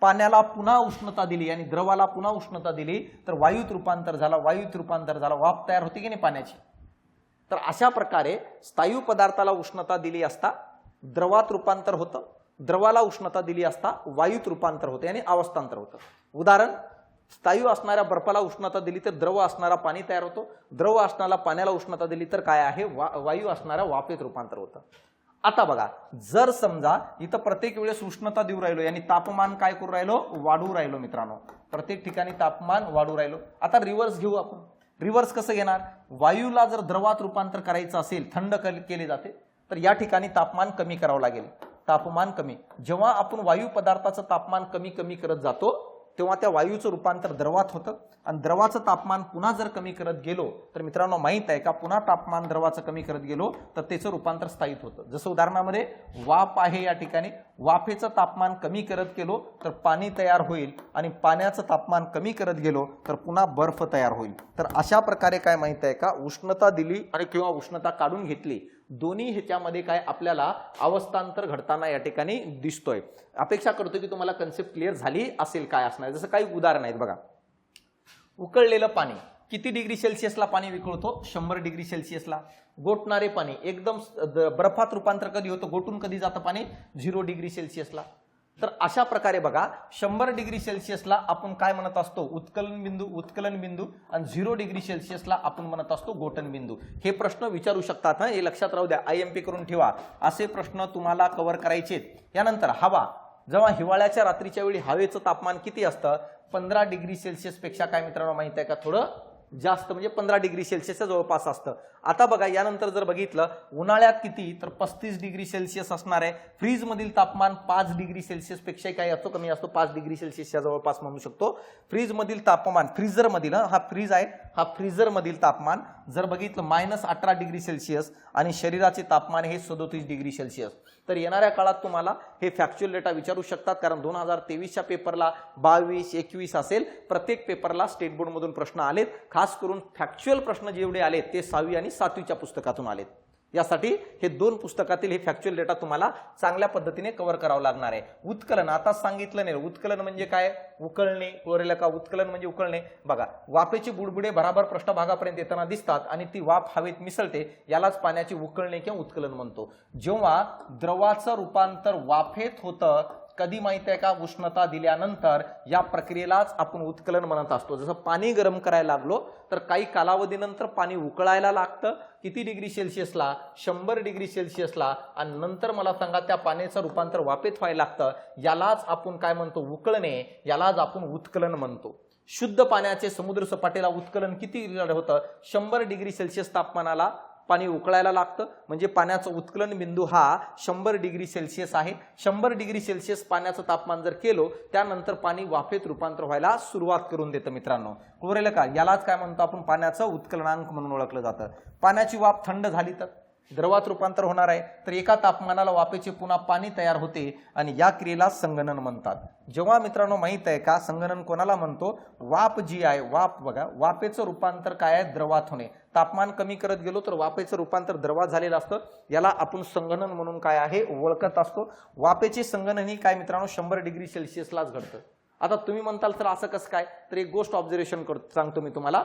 पाण्याला पुन्हा उष्णता दिली आणि द्रवाला पुन्हा उष्णता दिली तर वायूत रूपांतर झालं, वाफ तयार होती की नाही पाण्याची. तर अशा प्रकारे स्थायू पदार्थाला उष्णता दिली असता द्रवात रूपांतर होतं, द्रवाला उष्णता दिली असता वायूत रूपांतर होते आणि अवस्थांतर होतं. उदाहरण, स्थायू असणाऱ्या बर्फाला उष्णता दिली तर द्रव असणारा पाणी तयार होतो, द्रव असणारा पाण्याला उष्णता दिली तर काय आहे, वायू असणाऱ्या वाफेत रूपांतर होतं. आता बघा, जर समजा इथं प्रत्येक वेळेस उष्णता देऊ राहिलो आणि तापमान काय करू राहिलो, वाढू राहिलो मित्रांनो, प्रत्येक ठिकाणी तापमान वाढू राहिलो. आता रिव्हर्स घेऊ आपण. रिव्हर्स कसं घेणार, वायूला जर द्रवात रूपांतर करायचं असेल, थंड केले जाते, तर या ठिकाणी तापमान कमी करावं लागेल. तापमान कमी, जेव्हा आपण वायू पदार्थाचं तापमान कमी करत जातो तेव्हा त्या वायूचं रूपांतर द्रवात होतं, आणि द्रवाचं तापमान पुन्हा जर कमी करत गेलो तर मित्रांनो माहित आहे का, पुन्हा तापमान द्रवाचं कमी करत गेलो तर त्याचं रूपांतर स्थायीत होतं. जसं उदाहरणामध्ये वाफ आहे, या ठिकाणी वाफेचं तापमान कमी करत गेलो तर पाणी तयार होईल, आणि पाण्याचं तापमान कमी करत गेलो तर पुन्हा बर्फ तयार होईल. तर अशा प्रकारे काय माहित आहे का, उष्णता दिली आणि किंवा उष्णता काढून घेतली, दोन्ही ह्याच्यामध्ये काय आपल्याला अवस्थांतर घडताना या ठिकाणी दिसतोय. अपेक्षा करतो की तुम्हाला कन्सेप्ट क्लिअर झाली असेल काय असणार. जसं काही उदाहरण आहेत बघा, उकळलेलं पाणी किती डिग्री सेल्सिअसला पाणी विकळतो, 100 डिग्री सेल्सिअसला. गोठणारे पाणी एकदम बर्फात रूपांतर कधी होतं, गोठून कधी जातं पाणी, 0 डिग्री सेल्सिअसला. तर अशा प्रकारे बघा, 100 डिग्री सेल्सिअसला आपण काय म्हणत असतो, उत्कलन बिंदू, आणि 0 डिग्री सेल्सिअसला आपण म्हणत असतो गोठण बिंदू. हे प्रश्न विचारू शकतात, हे लक्षात राहू द्या, IMP करून ठेवा. असे प्रश्न तुम्हाला कव्हर करायचे. यानंतर हवा, जेव्हा हिवाळ्याच्या रात्रीच्या वेळी हवेचं तापमान किती असतं, 15 डिग्री सेल्सिअस पेक्षा काय मित्रांनो माहित आहे का, थोडं जास्त, म्हणजे 15 डिग्री सेल्सिअसच्या जवळपास असतं. आता बघा यानंतर जर बघितलं उन्हाळ्यात किती तर 35 डिग्री सेल्सिअस असणार आहे. फ्रीज मधील तापमान 5 डिग्री सेल्सिअस पेक्षा काही असतो कमी असतो 5 डिग्री सेल्सिअसच्या जवळपास म्हणू शकतो. फ्रीज मधील तापमान फ्रीजर मधील हा फ्रीज आहे हा फ्रीजर मधील तापमान जर बघितलं -18 डिग्री सेल्सिअस आणि शरीराचे तापमान हे 37 डिग्री सेल्सिअस. तर येणाऱ्या काळात तुम्हाला हे फॅक्च्युअल डेटा विचारू शकतात कारण 2023च्या पेपरला 22, 21 असेल. प्रत्येक पेपरला स्टेट बोर्ड मधून प्रश्न आलेत. खास करून फॅक्च्युअल प्रश्न जेवढे आलेत ते 6वी आणि 7वीच्या पुस्तकातून आलेत. यासाठी हे 2 पुस्तकातील हे फॅक्च्युअल डेटा तुम्हाला चांगल्या पद्धतीने कव्हर करावं लागणार आहे. उत्कलन आता सांगितलं नाही. उत्कलन म्हणजे काय? उकळणे. कोरेला का उत्कलन म्हणजे उकळणे. बघा वाफेचे बुडबुडे बराबर पृष्ठभागापर्यंत येताना दिसतात आणि ती वाफ हवेत मिसळते यालाच पाण्याची उकळणे किंवा उत्कलन म्हणतो. जेव्हा द्रवाचं रूपांतर वाफेत होतं कधी माहिती आहे का? उष्णता दिल्यानंतर. या प्रक्रियेलाच आपण उत्कलन म्हणत असतो. जसं पाणी गरम करायला लागलो तर काही कालावधीनंतर पाणी उकळायला लागतं. किती डिग्री सेल्सिअसला? 100 डिग्री सेल्सिअसला. आणि नंतर मला सांगा त्या पाण्याचं रूपांतर वाफेत व्हायला लागतं. यालाच आपण काय म्हणतो? उकळणे. यालाच आपण उत्कलन म्हणतो. शुद्ध पाण्याचे समुद्र सपाटीला उत्कलन किती होतं? 100 डिग्री सेल्सिअस तापमानाला पाणी उकळायला लागतं. म्हणजे पाण्याचं उत्कलन बिंदू हा 100 डिग्री सेल्सिअस आहे. 100 डिग्री सेल्सिअस पाण्याचं तापमान जर केलो त्यानंतर पाणी वाफेत रूपांतर व्हायला सुरुवात करून देतं मित्रांनो. कळलं का? यालाच काय म्हणतो आपण? पाण्याचं उत्कलनांक म्हणून ओळखलं जातं. पाण्याची वाफ थंड झाली तर द्रवात रूपांतर होणार आहे. तर एका तापमानाला वाफेचे पुन्हा पाणी तयार होते आणि या क्रियेला संगणन म्हणतात. जेव्हा मित्रांनो माहित आहे का संगणन कोणाला म्हणतो? वाफ जी आहे वाफ बघा वाफेचं रूपांतर काय आहे? द्रवात होणे. तापमान कमी करत गेलो तर वाफेचं रूपांतर द्रवात झालेलं असतं. याला आपण संगणन म्हणून काय आहे? ओळखत असतो. वाफेचे संगणन ही काय मित्रांनो 100 डिग्री सेल्सिअसलाच घडतं. आता तुम्ही म्हणताल तर असं कसं काय? तर एक गोष्ट ऑब्झर्वेशन सांगतो मी तुम्हाला.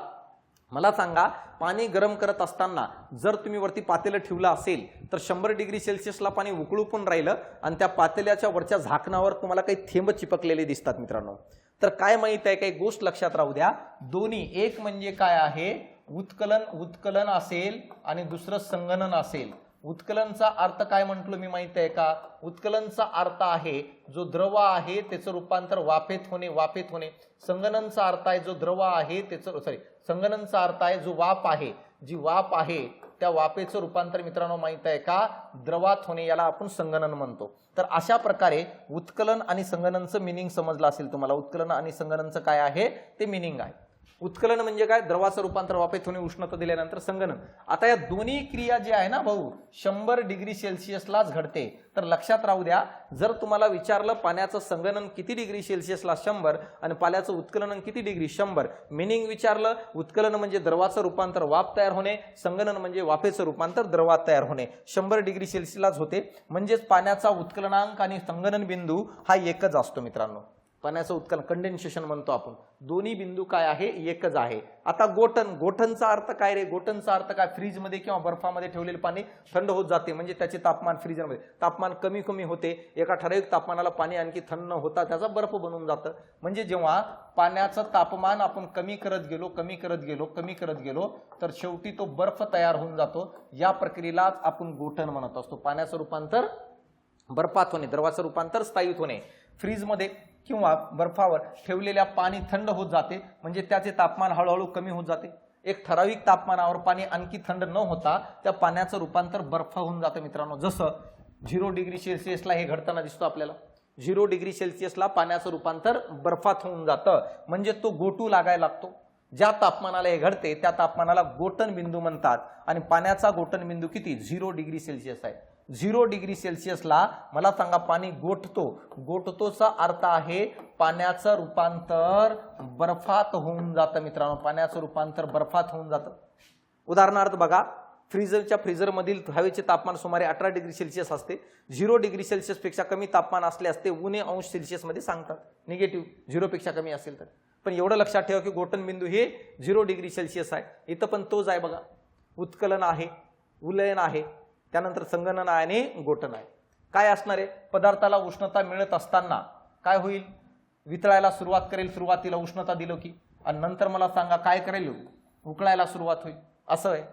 मला सांगा पाणी गरम करत असताना जर तुम्ही वरती पातेलं ठेवलं असेल तर 100 डिग्री सेल्सिअसला पाणी उकळू पण राहिलं आणि त्या पातेल्याच्या वरच्या झाकणावर तुम्हाला काही थेंब चिपकलेले दिसतात मित्रांनो. तर काय माहित आहे? काही गोष्ट लक्षात राहू द्या. दोन्ही एक म्हणजे काय आहे? उत्कलन असेल आणि दुसरं संगणन असेल. उत्कलनचा अर्थ काय म्हटलो मी माहित आहे का? उत्कलनचा अर्थ आहे जो द्रव आहे त्याचं रूपांतर वाफेत होणे. संगणनचा अर्थ आहे जो द्रव आहे त्याचं संगणनचा अर्थ आहे जो वाफ आहे. जी वाफ आहे त्या वाफेचं रूपांतर मित्रांनो माहित आहे का? द्रवात होणे. याला आपण संगणन म्हणतो. तर अशा प्रकारे उत्कलन आणि संगणनचं मिनिंग समजलं असेल तुम्हाला. उत्कलन आणि संगणनचं काय आहे ते मिनिंग आहे. उत्कलन म्हणजे काय? द्रवाचं रूपांतर वाफेत होणे उष्णता दिल्यानंतर संगणन. आता या दोन्ही क्रिया जी आहे ना भाऊ 100 डिग्री सेल्सिअसलाच घडते. तर लक्षात राहू द्या जर तुम्हाला विचारलं पाण्याचं संगणन किती डिग्री सेल्सिअसला 100 आणि पाण्याचं उत्कलन किती डिग्री 100. मिनिंग विचारलं. उत्कलन म्हणजे द्रवाचं रूपांतर वाफ तयार होणे. संगणन म्हणजे वाफेचं रूपांतर द्रवात तयार होणे. 100 डिग्री सेल्सिअसलाच होते. म्हणजेच पाण्याचा उत्कलनांक आणि संगणन बिंदू हा एकच असतो मित्रांनो. पाण्याचं उत्कलन कंडेन्सेशन म्हणतो आपण. दोन्ही बिंदू काय आहे? एकच आहे. आता गोठणचा अर्थ काय रे? गोठणचा अर्थ काय? फ्रीजमध्ये किंवा बर्फामध्ये ठेवलेले पाणी थंड होत जाते म्हणजे त्याचे तापमान फ्रीजरमध्ये तापमान कमी होते. एका ठराविक तापमानाला पाणी आणखी थंड न होता त्याचा बर्फ बनून जातं. म्हणजे जेव्हा पाण्याचं तापमान आपण कमी करत गेलो तर शेवटी तो बर्फ तयार होऊन जातो. या प्रक्रियेलाच आपण गोठण म्हणत असतो. पाण्याचं रूपांतर बर्फात होणे, द्रवाचं रूपांतर स्थायीत होणे. फ्रीजमध्ये किंवा बर्फावर ठेवलेल्या पाणी थंड होत जाते म्हणजे त्याचे तापमान हळूहळू कमी होत जाते. एक ठराविक तापमानावर पाणी आणखी थंड न होता त्या पाण्याचं रूपांतर बर्फ होऊन जातं मित्रांनो. जसं 0 डिग्री सेल्सिअसला हे घडताना दिसतो आपल्याला. 0 डिग्री सेल्सिअसला पाण्याचं रूपांतर बर्फात होऊन जातं म्हणजे तो गोटू लागायला लागतो. ज्या तापमानाला हे घडते त्या तापमानाला गोठण बिंदू म्हणतात. आणि पाण्याचा गोठण बिंदू किती? 0 डिग्री सेल्सिअस आहे. 0 डिग्री सेल्सिअसला मला सांगा पाणी गोठतोचा अर्थ आहे पाण्याचं रूपांतर बर्फात होऊन जातं मित्रांनो. पाण्याचं रूपांतर बर्फात होऊन जातं. उदाहरणार्थ बघा फ्रीजरमधील हवेचे तापमान सुमारे 18 डिग्री सेल्सिअस असते. 0 डिग्री सेल्सिअस पेक्षा कमी तापमान असल्यास ते -अंश मध्ये सांगतात. निगेटिव्ह 0 पेक्षा कमी असेल तर. पण एवढं लक्षात ठेवा की गोठण बिंदू हे 0 डिग्री सेल्सिअस आहे. इथं पण तोच आहे बघा. उत्कलन आहे, उलयन आहे, त्यानंतर संगणन आहे आणि गोठण आहे. काय असणार आहे? पदार्थाला उष्णता मिळत असताना काय होईल? वितळायला सुरुवात करेल. सुरुवातीला उष्णता दिलो की आणि नंतर मला सांगा काय करेल? उकळायला सुरुवात होईल. असं आहे.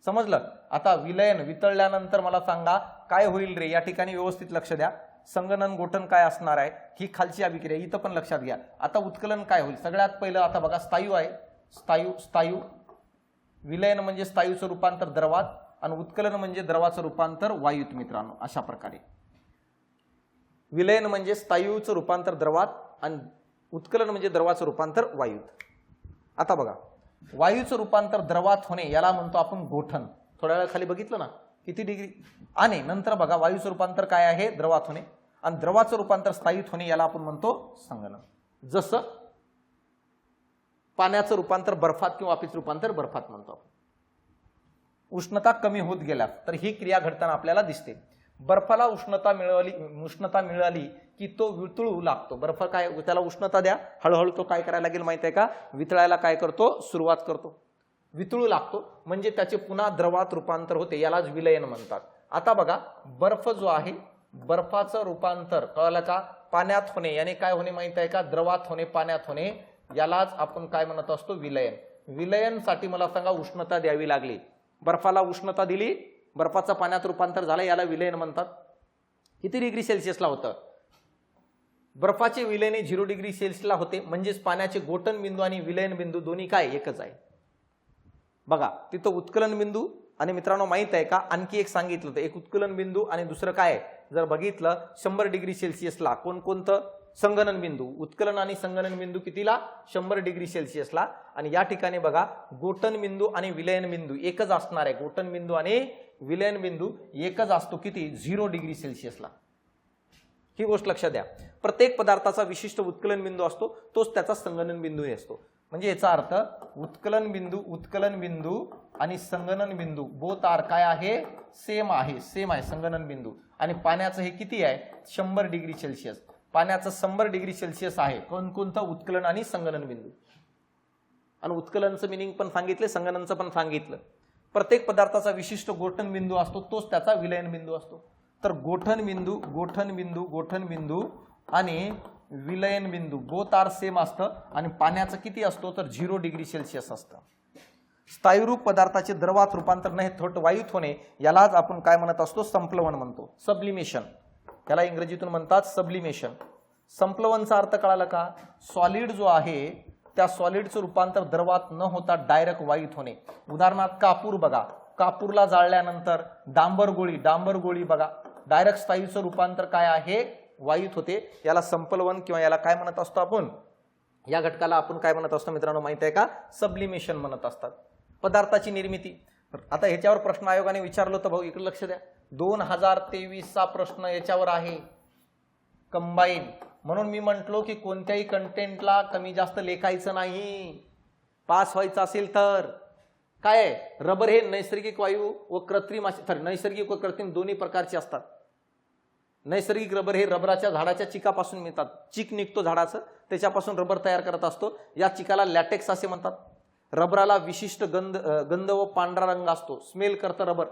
समजलं? आता वितळल्यानंतर मला सांगा काय होईल रे? या ठिकाणी व्यवस्थित लक्ष द्या. संगणन गोठण काय असणार आहे? ही खालची अभिक्रिया इथं पण लक्षात घ्या. आता उत्कलन काय होईल? सगळ्यात पहिलं आता बघा स्थायू आहे. स्थायू विलयन म्हणजे स्थायूचं रूपांतर द्रवात आणि उत्कलन म्हणजे द्रवाचं रूपांतर वायूत मित्रांनो. अशा प्रकारे विलयन म्हणजे स्थायूचं रूपांतर द्रवात आणि उत्कलन म्हणजे द्रवाचं रूपांतर वायूत. आता बघा, वायूचं रूपांतर द्रवात होणे याला म्हणतो आपण गोठण. थोड्या वेळा खाली बघितलं ना किती डिग्री. आणि नंतर बघा, वायूचं रूपांतर काय आहे, द्रवात होणे. आणि द्रवाचं रूपांतर स्थायीत होणे याला आपण म्हणतो संगणन. जसं पाण्याचं रूपांतर बर्फात किंवा वाफेचं रूपांतर बर्फात म्हणतो आपण. उष्णता कमी होत गेल्यास तर ही क्रिया घडताना आपल्याला दिसते. बर्फाला उष्णता मिळाली की तो वितळू लागतो. बर्फ काय, त्याला उष्णता द्या, हळूहळू तो काय करायला लागेल माहिती आहे का, वितळायला काय करतो, सुरुवात करतो, वितळू लागतो. म्हणजे त्याचे पुन्हा द्रवात रूपांतर होते, यालाच विलयन म्हणतात. आता बघा, बर्फ जो आहे, बर्फाचं रूपांतर कळलं का, पाण्यात होणे, याने काय होणे माहिती आहे का, द्रवात होणे, पाण्यात होणे, यालाच आपण काय म्हणत असतो, विलयन. विलयनसाठी मला सांगा उष्णता द्यावी लागली. बर्फाला उष्णता दिली, बर्फाचं पाण्यात रूपांतर झालं, याला विलयन म्हणतात. किती डिग्री सेल्सिअसला होतं, बर्फाचे विलयन 0 डिग्री सेल्सिअसला होते. म्हणजेच पाण्याचे गोठण बिंदू आणि विलयन बिंदू दोन्ही काय एकच आहे. बघा, तिथं उत्कलन बिंदू आणि मित्रांनो माहित आहे का, आणखी एक सांगितलं होतं, एक उत्कलन बिंदू आणि दुसरं काय, जर बघितलं 100 डिग्री सेल्सिअसला कोणकोणतं, संगणन बिंदू. उत्कलन आणि संगणन बिंदू कितीला, 100 डिग्री सेल्सिअसला. आणि या ठिकाणी बघा, गोठण बिंदू आणि विलयन बिंदू एकच असणार आहे. गोठण बिंदू आणि विलयन बिंदू एकच असतो, किती, 0 डिग्री सेल्सिअसला. ही गोष्ट लक्षात द्या. प्रत्येक पदार्थाचा विशिष्ट उत्कलन बिंदू असतो, तोच त्याचा संगणन बिंदूही असतो. म्हणजे याचा अर्थ उत्कलन बिंदू आणि संगणन बिंदू बोथ आर काय आहे, सेम आहे संगणन बिंदू. आणि पाण्याचं हे किती आहे, 100 डिग्री सेल्सिअस. पाण्याचं 100 डिग्री सेल्सिअस आहे. कोणतं, उत्कलन आणि संगणन बिंदू. आणि उत्कलनचं मिनिंग पण सांगितले, संगणनचं पण सांगितलं. प्रत्येक पदार्थाचा विशिष्ट गोठण बिंदू असतो, तोच त्याचा विलयन बिंदू असतो. तर गोठण बिंदू आणि विलयन बिंदू बोथ आर सेम असतं. आणि पाण्याचं किती असतो, तर 0 डिग्री सेल्सिअस असतं. स्थायूरूप पदार्थाचे द्रवात रूपांतर नाही, थोट वायूत होणे, यालाच आपण काय म्हणत असतो, संप्लवन म्हणतो, सब्लिमेशन. त्याला इंग्रजीतून म्हणतात सब्लिमेशन. संप्लवनचा अर्थ कळाला का, सॉलिड जो आहे त्या सॉलिडचं रूपांतर द्रवात न होता डायरेक्ट वायूत होणे. उदाहरणार्थ कापूर बघा, कापूरला जाळल्यानंतर डांबर गोळी बघा, डायरेक्ट स्थायूचं रूपांतर काय आहे, वायूत होते. याला संप्लवन किंवा याला काय म्हणत असतो आपण, या घटकाला आपण काय म्हणत असतो मित्रांनो माहिती आहे का, सब्लिमेशन म्हणत असतात. पदार्थाची निर्मिती. आता ह्याच्यावर प्रश्न आयोगाने विचारलं होतं भाऊ, इकडे लक्ष द्या. 2023चा प्रश्न याच्यावर आहे, कंबाईन. म्हणून मी म्हंटलो की कोणत्याही कंटेंटला कमी जास्त लेखायचं नाही, पास व्हायचं असेल तर. काय, रबर हे नैसर्गिक वायू व कृत्रिम, नैसर्गिक व कृत्रिम दोन्ही प्रकारचे असतात. नैसर्गिक रबर हे रबराच्या झाडाच्या चिकापासून मिळतात. चिक निघतो झाडाचं, त्याच्यापासून रबर तयार करत असतो. या चिकाला लॅटेक्स असे म्हणतात. रबराला विशिष्ट गंध व पांढरा रंग असतो, स्मेल करतं रबर.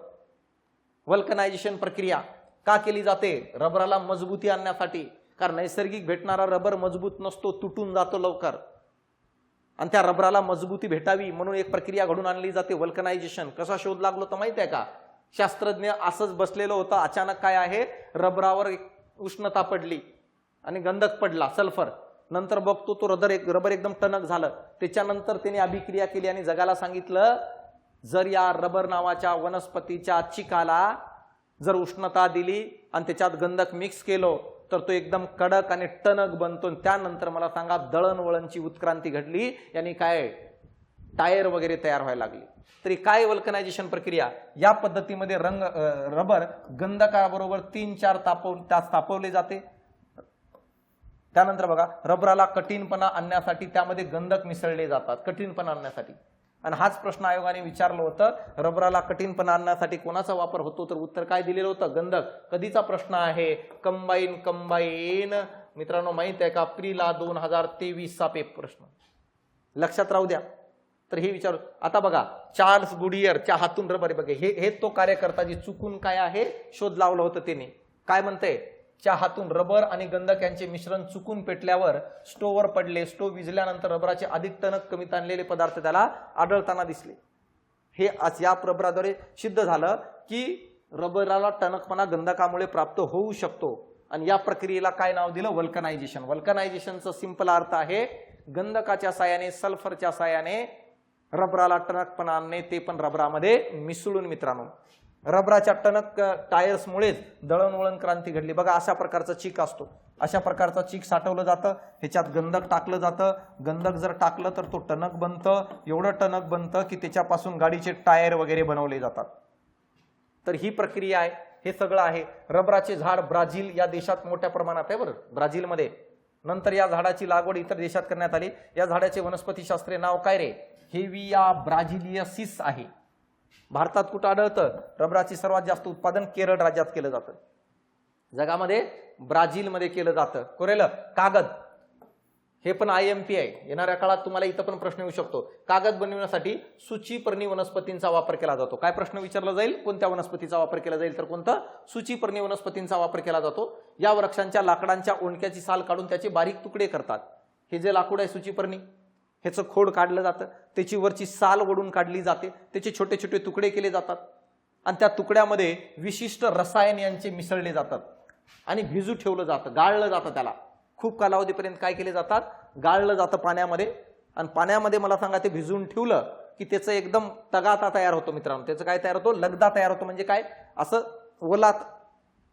वल्कनायझेशन प्रक्रिया का केली जाते, रबराला मजबूती आणण्यासाठी. कारण नैसर्गिक भेटणारा रबर मजबूत नसतो, तुटून जातो लवकर. आणि त्या रबराला मजबूती भेटावी म्हणून एक प्रक्रिया घडून आणली जाते, वल्कनायझेशन. कसा शोध लागलो तर माहिती आहे का, शास्त्रज्ञ असंच बसलेलं होतं, अचानक काय आहे, रबरावर उष्णता पडली आणि गंधक पडला, सल्फर. नंतर बघतो तो रबर एकदम टणक झालं. त्याच्यानंतर त्याने अभिक्रिया केली आणि जगाला सांगितलं, जर या रबर नावाच्या वनस्पतीच्या चिकाला जर उष्णता दिली आणि त्याच्यात गंधक मिक्स केलो तर तो एकदम कडक आणि टणक बनतो. त्यानंतर मला सांगा, दळणवळणची उत्क्रांती घडली, यानी काय, टायर वगैरे तयार व्हायला लागले. तरी काय वल्कनायझेशन प्रक्रिया, या पद्धतीमध्ये रबर गंधकाबरोबर 3-4 तास तापवले जाते. त्यानंतर बघा, रबराला कठीणपणा आणण्यासाठी त्यामध्ये गंधक मिसळले जातात, कठीणपणा आणण्यासाठी. आणि हाच प्रश्न आयोगाने विचारलं होतं, रबराला कठीणपणा आणण्यासाठी कोणाचा वापर होतो, तर उत्तर काय दिलेलं होतं, गंधक. कधीचा प्रश्न आहे, कंबाईन. मित्रांनो माहित आहे का, प्रिला 2023चा पेपर प्रश्न, लक्षात राहू द्या. तर हे विचारू. आता बघा, चार्ल्स गुडियरच्या हातून रबर, बघे हे तो कार्यकर्ता जे चुकून काय आहे, शोध लावलं होतं त्याने. काय म्हणते, च्या हातून रबर आणि गंधक यांचे मिश्रण चुकून पेटल्यावर स्टोवर पडले. स्टोव विझल्यानंतर रबराचे अधिक टणक कमी ताणलेले पदार्थ त्याला आढळताना दिसले. हे या रबराद्वारे सिद्ध झालं की रबराला टणकपणा गंधकामुळे प्राप्त होऊ शकतो. आणि या प्रक्रियेला काय नाव दिलं, वल्कनायझेशन. वल्कनायझेशनचा सिंपल अर्थ आहे, गंधकाच्या साहाय्याने, सल्फरच्या साहाय्याने रबराला टणकपणा आणणे ते पण रबरामध्ये मिसळून मित्रांनो. रबराच्या टणक टायर्समुळेच दळणवळण क्रांती घडली. बघा अशा प्रकारचा चीक असतो, अशा प्रकारचा चीक साठवलं जातं, ह्याच्यात गंधक टाकलं जातं. गंधक जर टाकलं तर तो टणक बनतं, एवढं टणक बनतं की त्याच्यापासून गाडीचे टायर वगैरे बनवले जातात. तर ही प्रक्रिया आहे, हे सगळं आहे. रबराचे झाड ब्राझील या देशात मोठ्या प्रमाणात आहे बरं, ब्राझीलमध्ये. नंतर या झाडाची लागवड इतर देशात करण्यात आली. या झाडाचे वनस्पतीशास्त्रीय नाव काय रे? हेविया ब्राझिलियसिस आहे. भारतात कुठं आढळतं? रबराचे सर्वात जास्त उत्पादन केरळ राज्यात केलं जातं. जगामध्ये ब्राझीलमध्ये केलं जातं. कोरेल कागद, हे पण IMP आहे. येणाऱ्या काळात तुम्हाला इथं पण प्रश्न येऊ शकतो. कागद बनवण्यासाठी सूचीपर्णी वनस्पतींचा वापर केला जातो. काय प्रश्न विचारला जाईल? कोणत्या वनस्पतीचा वापर केला जाईल? तर कोणता? सूचीपर्णी वनस्पतींचा वापर केला जातो. या वृक्षांच्या लाकडांच्या ओंडक्याची साल काढून त्याचे बारीक तुकडे करतात. हे जे लाकूड आहे सूचीपर्णी, ह्याचं खोड काढलं जातं, त्याची वरची साल ओढून काढली जाते, त्याचे छोटे छोटे तुकडे केले जातात आणि त्या तुकड्यामध्ये विशिष्ट रसायन यांचे मिसळले जातात आणि भिजू ठेवलं जातं, गाळलं जातं. त्याला खूप कालावधीपर्यंत काय केले जातात? गाळलं जातं पाण्यामध्ये. आणि पाण्यामध्ये मला सांगा ते भिजवून ठेवलं की त्याचं एकदम तगाता तयार होतो मित्रांनो. त्याचं काय तयार होतो? लगदा तयार होतो. म्हणजे काय? असं ओलात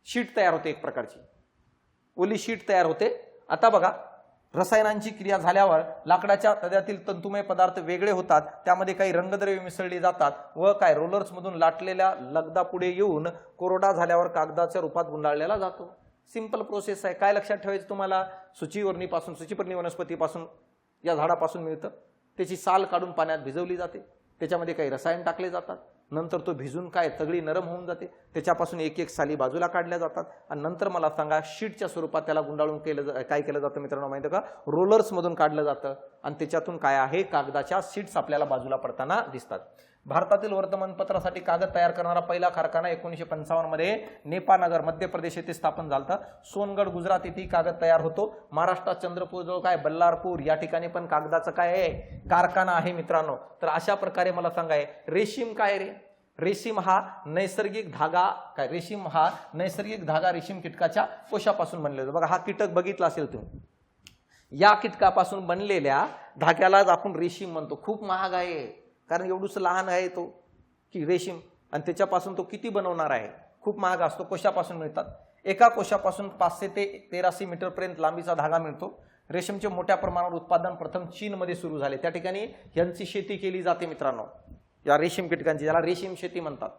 शीट तयार होते, एक प्रकारची ओली शीट तयार होते. आता बघा, रसायनांची क्रिया झाल्यावर लाकडाच्या तद्यातील तंतुमय पदार्थ वेगळे होतात, त्यामध्ये काही रंगद्रव्य मिसळली जातात व काय रोलर्स मधून लाटलेल्या लगदा पुढे येऊन कोरडा झाल्यावर कागदाच्या रूपात गुंडाळलेला जातो. सिंपल प्रोसेस आहे. काय लक्षात ठेवायचं तुम्हाला? सूचीपर्णी वनस्पतीपासून, या झाडापासून मिळतं. त्याची साल काढून पाण्यात भिजवली जाते, त्याच्यामध्ये काही रसायन टाकले जातात, नंतर तो भिजून काय तगडी नरम होऊन जाते, त्याच्यापासून एक एक साली बाजूला काढल्या जातात आणि नंतर मला सांगा शीटच्या स्वरूपात त्याला गुंडाळून काय केलं जातं मित्रांनो माहिती का? रोलर्स मधून काढलं जातं आणि त्याच्यातून काय आहे? कागदाच्या शीट्स आपल्याला बाजूला पडताना दिसतात. भारतातील वर्तमानपत्रासाठी कागद तयार करणारा पहिला कारखाना 1955 मध्ये नेपानगर मध्य प्रदेश येथे स्थापन झाला. सोनगड गुजरात येथे कागद तयार होतो. महाराष्ट्रात चंद्रपूर जवळ काय बल्लारपूर या ठिकाणी पण कागदाचा काय आहे? कारखाना आहे मित्रांनो. तर अशा प्रकारे मला सांगाय रेशीम काय रे? रेशीम हा नैसर्गिक धागा काय? रेशीम हा नैसर्गिक धागा रेशीम कीटकाच्या कोशापासून बनलेला. बघा हा कीटक बघितला असेल तुम्ही. या कीटकापासून बनलेल्या धाग्यालाच आपण रेशीम म्हणतो. खूप महाग आहे, कारण एवढूच लहान आहे तो की रेशीम, आणि त्याच्यापासून तो किती बनवणार आहे? खूप महाग असतो. कोशापासून मिळतात. एका कोशापासून 500 ते 1300 मीटर पर्यंत लांबीचा धागा मिळतो. रेशीमचे मोठ्या प्रमाणावर उत्पादन प्रथम चीनमध्ये सुरू झाले. त्या ठिकाणी यांची शेती केली जाते मित्रांनो, या रेशीम कीटकांची, ज्याला रेशीम शेती म्हणतात.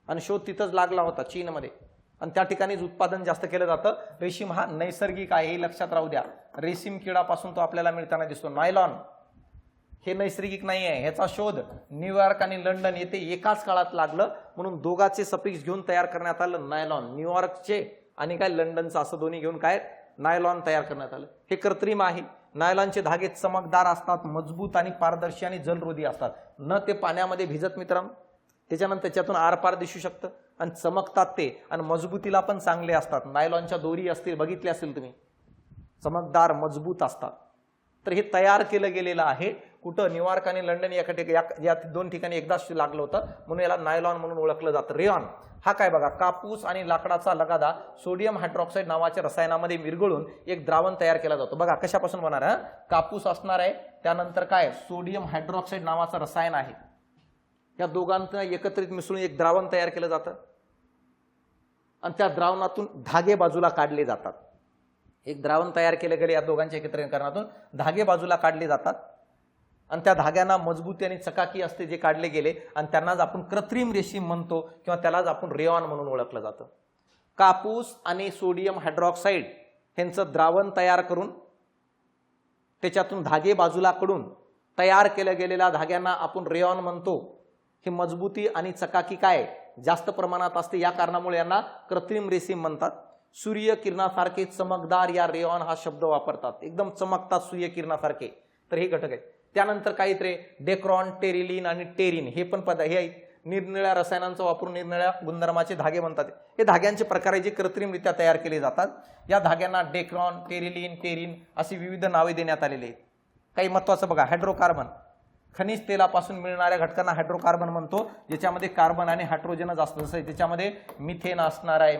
आणि शोध तिथंच लागला होता चीनमध्ये, आणि त्या ठिकाणीच उत्पादन जास्त केलं जातं. रेशीम हा नैसर्गिक आहे, हे लक्षात राहू द्या. रेशीम किडापासून तो आपल्याला मिळताना दिसतो. नायलॉन हे नैसर्गिक नाही आहे. ह्याचा शोध न्यूयॉर्क आणि लंडन येथे एकाच काळात लागलं, म्हणून दोघांचे सफिक्स घेऊन तयार करण्यात आलं नायलॉन. न्यूयॉर्कचे आणि काय लंडनचं असं दोन्ही घेऊन काय नायलॉन तयार करण्यात आलं. हे कृत्रिम आहे. नायलॉनचे धागे चमकदार असतात, मजबूत आणि पारदर्शी आणि जलरोधी असतात. न ते पाण्यामध्ये भिजत मित्रांनो, त्याच्यानंतर त्याच्यातून आरपार दिसू शकतं आणि चमकतात ते, आणि मजबूतीला पण चांगले असतात. नायलॉनच्या दोरी असतील, बघितले असेल तुम्ही, चमकदार मजबूत असतात. तर हे तयार केलं गेलेलं आहे. कुठं? न्यूयॉर्क आणि लंडन या दोन ठिकाणी एकदाच लागलं होतं, म्हणून याला नायलॉन म्हणून ओळखलं जातं. रेयॉन हा काय बघा, कापूस आणि लाकडाचा लगादा सोडियम हायड्रॉक्साईड नावाच्या रसायनामध्ये विरघळून एक द्रावण तयार केला जातो. बघा कशापासून बनणार आहे? कापूस असणार आहे, त्यानंतर काय सोडियम हायड्रॉक्साईड नावाचं रसायन आहे. या दोघांचं एकत्रित मिसळून एक द्रावण तयार केलं जातं आणि त्या द्रावणातून धागे बाजूला काढले जातात. एक द्रावण तयार केले गेले या दोघांच्या एकत्रीकरणातून धागे बाजूला काढले जातात आणि त्या धाग्यांना मजबूती आणि चकाकी असते जे काढले गेले, आणि त्यांनाच आपण कृत्रिम रेशीम म्हणतो किंवा त्यालाच आपण रेयॉन म्हणून ओळखलं जातं. कापूस आणि सोडियम हायड्रॉक्साईड यांचं द्रावण तयार करून त्याच्यातून धागे बाजूला काढून तयार केल्या गेलेल्या धाग्यांना आपण रेयॉन म्हणतो. ही मजबूती आणि चकाकी काय जास्त प्रमाणात असते, या कारणामुळे यांना कृत्रिम रेशीम म्हणतात. सूर्यकिरणासारखे चमकदार या रेयॉन हा शब्द वापरतात. एकदम चमकतात सूर्यकिरणासारखे. तर हे घटक आहेत. त्यानंतर काही तरी डेक्रॉन, टेरिलिन आणि टेरिन हे पण हे आहेत. निरनिळ्या रसायनांचा वापरून निरनिळ्या गुणधर्माचे धागे बनतात. हे धाग्यांचे प्रकार जे कृत्रिमरित्या तयार केले जातात. या धाग्यांना डेक्रॉन, टेरिलिन, टेरिन अशी विविध नावे देण्यात आलेली आहेत. काही महत्त्वाचं बघा, हायड्रोकार्बन खनिज तेलापासून मिळणाऱ्या घटकांना हायड्रोकार्बन म्हणतो, ज्याच्यामध्ये कार्बन आणि हायड्रोजनच असतं. जसं त्याच्यामध्ये मिथेन असणार आहे,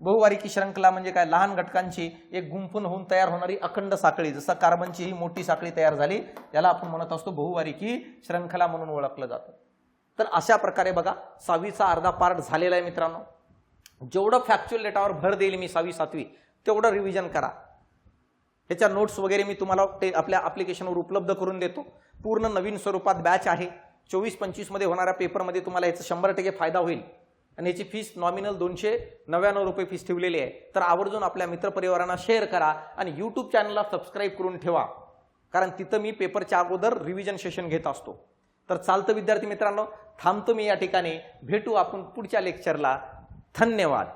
बहुवारिकी श्रृंखला म्हणजे काय, लहान घटकांची एक गुंफून होऊन तयार होणारी अखंड साखळी, जसं कार्बनची ही मोठी साखळी तयार झाली याला आपण म्हणत असतो बहुवारिकी श्रृंखला म्हणून ओळखलं जातं. तर अशा प्रकारे बघा 6वीचा अर्धा पार्ट झालेला आहे मित्रांनो. जेवढं फॅक्च्युअल डेटावर भर देईल मी 6वी 7वी तेवढं रिव्हिजन करा. ह्याच्या नोट्स वगैरे मी तुम्हाला आपल्या ॲप्लिकेशनवर उपलब्ध करून देतो. पूर्ण नवीन स्वरूपात बॅच आहे. 24-25 मध्ये होणाऱ्या पेपरमध्ये तुम्हाला याचा 100% फायदा होईल आणि याची फीस नॉमिनल 299 रुपये फीस ठेवलेली आहे. तर आवर्जून आपल्या मित्रपरिवारांना शेअर करा आणि यूट्यूब चॅनलला सबस्क्राईब करून ठेवा, कारण तिथं मी पेपरच्या अगोदर रिव्हिजन सेशन घेत असतो. तर चालतं विद्यार्थी मित्रांनो, थांबतो मी या ठिकाणी. भेटू आपण पुढच्या लेक्चरला. धन्यवाद.